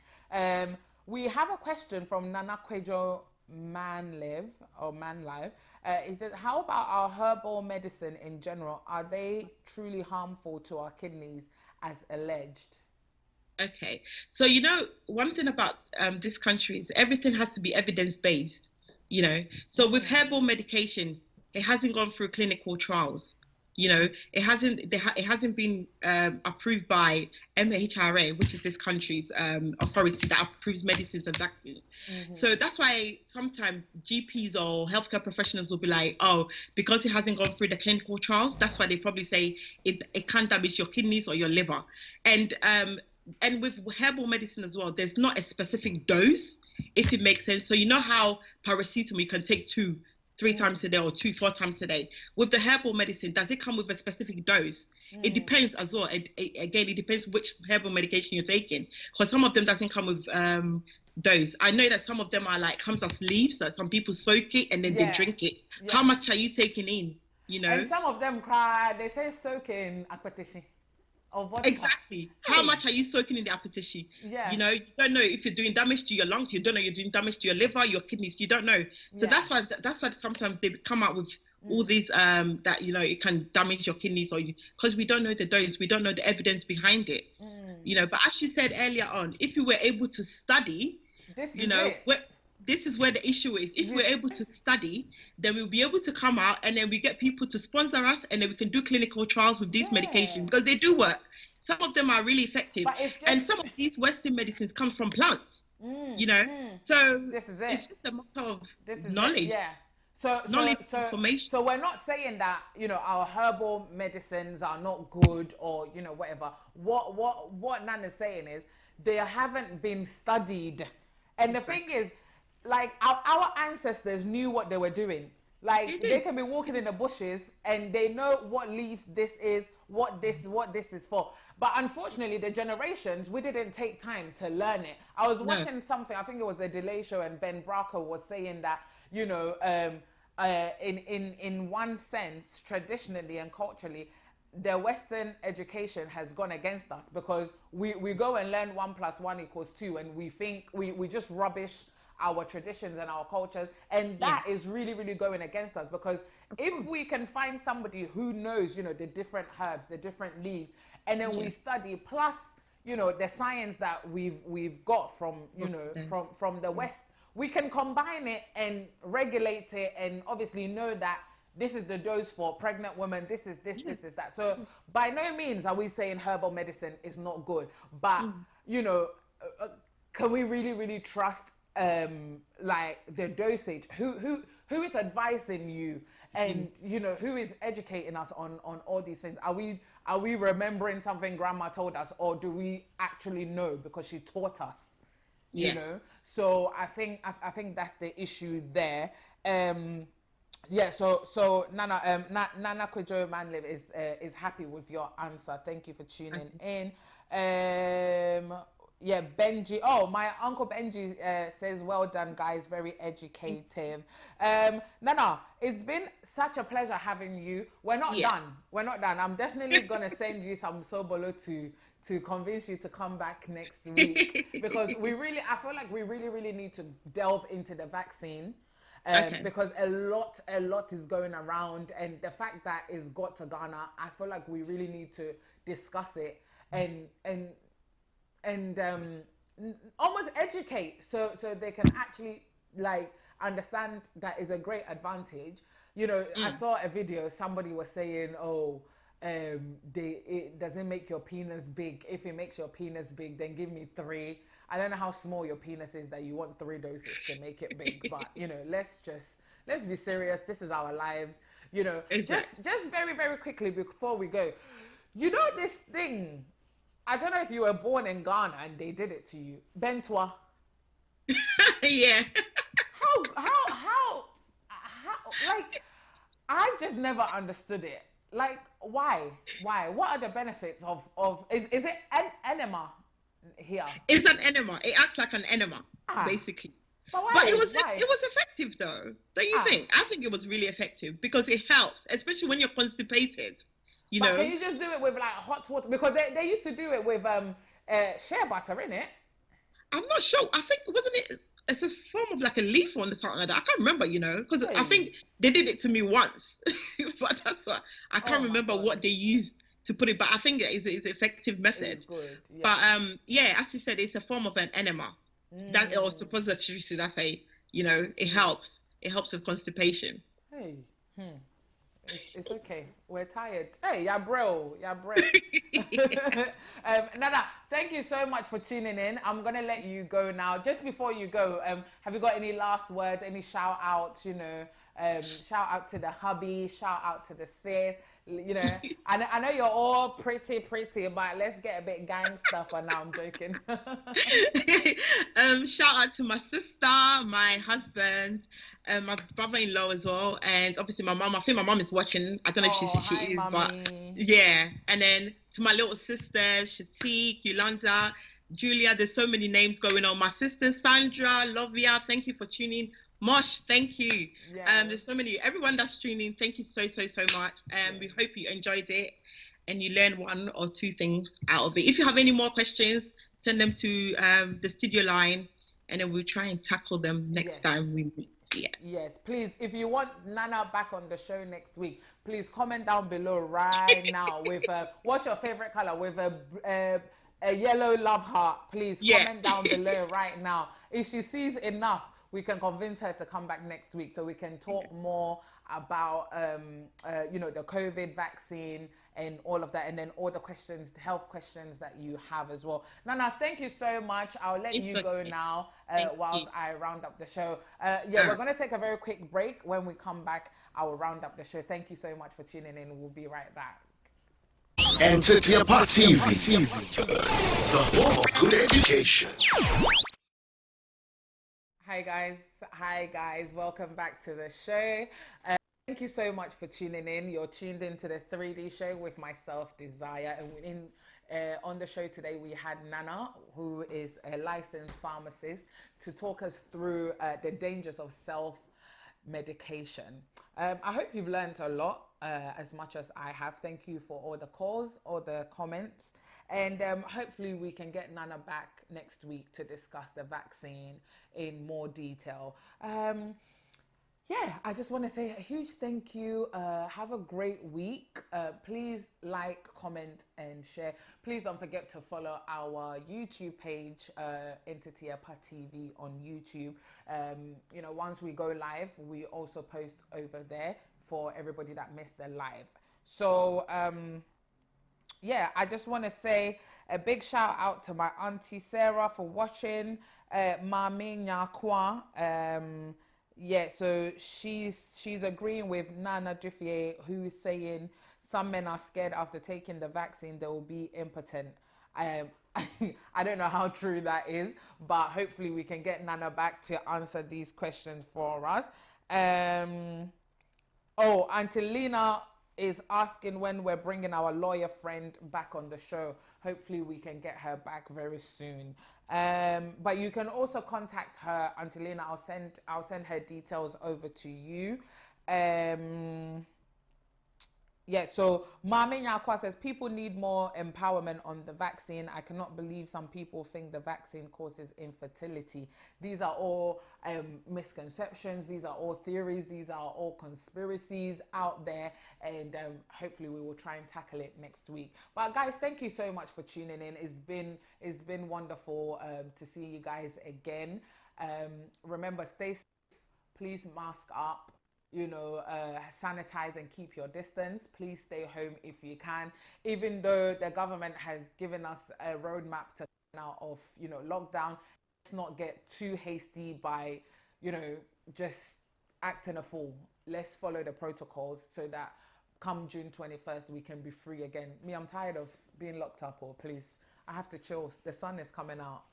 We have a question from Nana Kwejo Manlive. He says, how about our herbal medicine in general? Are they truly harmful to our kidneys as alleged? Okay, so one thing about this country is everything has to be evidence-based. So with herbal medication, it hasn't gone through clinical trials. You know, it hasn't been approved by MHRA, which is this country's authority that approves medicines and vaccines. So that's why sometimes GPs or healthcare professionals will be like, oh, because it hasn't gone through the clinical trials, that's why they probably say it can damage your kidneys or your liver. And with herbal medicine as well, there's not a specific dose, if it makes sense. So you know how paracetamol you can take 3 times a day or 4 times a day. With the herbal medicine, does it come with a specific dose? It depends as well. Again, it depends which herbal medication you're taking, because some of them doesn't come with dose. I know that some of them are like comes as leaves, that some people soak it and then they drink it. How much are you taking in? You know, and some of them cry. They say soak in aquatishi. Exactly. How much are you soaking in the appetition? Yeah. You know, you don't know if you're doing damage to your lungs. You don't know you're doing damage to your liver, your kidneys. You don't know. So that's why sometimes they come out with all these that, you know, it can damage your kidneys, or because we don't know the dose, we don't know the evidence behind it. You know, but as you said earlier on, if you were able to study, this is where the issue is. If we're able to study, then we'll be able to come out and then we get people to sponsor us, and then we can do clinical trials with these medications, because they do work. Some of them are really effective. And some of these Western medicines come from plants, you know. So this is it. It's just a matter of knowledge. So information. So we're not saying that, you know, our herbal medicines are not good or, you know, whatever. What Nana's saying is they haven't been studied. And the thing is, like, our ancestors knew what they were doing. Like, they can be walking in the bushes and they know what leaves this is, what this is for. But unfortunately, the generations, we didn't take time to learn it. I was watching something, I think it was the Delay Show, and Ben Barker was saying that, you know, in one sense, traditionally and culturally, the Western education has gone against us, because we go and learn 1 + 1 = 2, and we think we just rubbish our traditions and our cultures, and that is really, really going against us. Because if we can find somebody who knows, you know, the different herbs, the different leaves, and then we study, plus, you know, the science that we've got from, you know, from the West, we can combine it and regulate it, and obviously know that this is the dose for pregnant women, this is this is that. So by no means are we saying herbal medicine is not good, but you know, can we really, really trust like the dosage? Who is advising you, and you know, who is educating us on all these things? Are we remembering something grandma told us, or do we actually know because she taught us? You know, so I think that's the issue there. So Nana, Nana Kwejo Manliv is happy with your answer. Thank you for tuning in. Benji. Oh, my uncle Benji says, well done, guys. Very educative. Nana, it's been such a pleasure having you. We're not done. We're not done. I'm definitely going to send you some Sobolo to convince you to come back next week, because I feel like we really, really need to delve into the vaccine. Because a lot is going around, and the fact that it's got to Ghana, I feel like we really need to discuss it and almost educate, so they can actually like understand that is a great advantage. You know, I saw a video, somebody was saying, it doesn't make your penis big. If it makes your penis big, then give me 3. I don't know how small your penis is that you want 3 doses to make it big, but you know, let's be serious. This is our lives, you know. Exactly. Just very, very quickly before we go, you know, this thing, I don't know if you were born in Ghana and they did it to you, Bentwa. Yeah. How like, I've just never understood it. Like, why? What are the benefits of is it an enema here? It's an enema. It acts like an enema, basically. But it was effective though, don't you think? I think it was really effective because it helps, especially when you're constipated. You know. Can you just do it with like hot water? Because they used to do it with shea butter, innit? I'm not sure. I think it's a form of like a leaf or something like that. I can't remember, you know, because I think they did it to me once, but that's what I can't remember what they used to put it. But I think it's an effective method. It's good. Yeah. But as you said, it's a form of an enema. That or suppository, should I say? You know, it helps. It helps with constipation. It's okay. We're tired. Hey, yeah, bro. Nana, thank you so much for tuning in. I'm gonna let you go now. Just before you go, have you got any last words? Any shout outs? Shout out to the hubby. Shout out to the sis. I know you're all pretty, but let's get a bit gangster for now. I'm joking. Shout out to my sister, my husband, my brother-in-law as well, and obviously my mom. I think my mom is watching. I don't know if she is, mommy. but yeah. And then to my little sisters, Shatik, Yolanda, Julia. There's so many names going on. My sister Sandra, Lovia. Thank you for tuning. Mosh, thank you. Yes. There's so many. Everyone that's tuning, thank you so much. We hope you enjoyed it and you learned one or two things out of it. If you have any more questions, send them to the studio line, and then we'll try and tackle them next time we meet. Yeah. Yes, please. If you want Nana back on the show next week, please comment down below right now with what's your favorite color, with a yellow love heart. Please comment down below right now. If she sees enough, we can convince her to come back next week so we can talk more about, the COVID vaccine and all of that, and then all the questions, the health questions that you have as well. Nana, thank you so much. I'll let you go now whilst I round up the show. We're going to take a very quick break. When we come back, I will round up the show. Thank you so much for tuning in. We'll be right back. Antibiotic TV, the home of good education. Hi guys, welcome back to the show. Thank you so much for tuning in. You're tuned into the 3D show with myself, Desire, and on the show today we had Nana, who is a licensed pharmacist, to talk us through the dangers of self-medication. I hope you've learned a lot, as much as I have. Thank you for all the calls, all the comments, and hopefully we can get Nana back next week to discuss the vaccine in more detail. I just want to say a huge thank you. Have a great week. Please like, comment, and share. Please don't forget to follow our YouTube page, Antibiotic TV on YouTube. Once we go live, we also post over there for everybody that missed the live. So, I just want to say a big shout out to my auntie Sarah for watching. Mami Nyakwa. So she's agreeing with Nana Driffier, who is saying some men are scared after taking the vaccine they will be impotent. I don't know how true that is, but hopefully we can get Nana back to answer these questions for us. Auntie Lena is asking when we're bringing our lawyer friend back on the show. Hopefully we can get her back very soon. But you can also contact her, Auntie Lena. I'll send her details over to you. So Mami Nyakwa says people need more empowerment on the vaccine. I cannot believe some people think the vaccine causes infertility. These are all misconceptions. These are all theories. These are all conspiracies out there. And hopefully we will try and tackle it next week. But guys, thank you so much for tuning in. It's been wonderful to see you guys again. Remember, stay safe. Please mask up. Sanitize and keep your distance. Please stay home if you can. Even though the government has given us a roadmap to come out of, lockdown, let's not get too hasty by, just acting a fool. Let's follow the protocols so that come June 21st, we can be free again. I'm tired of being locked up, or please, I have to chill. The sun is coming out,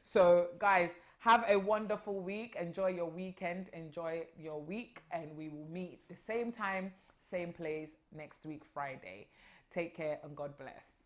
So guys, have a wonderful week. Enjoy your weekend. Enjoy your week. And we will meet the same time, same place next week, Friday. Take care and God bless.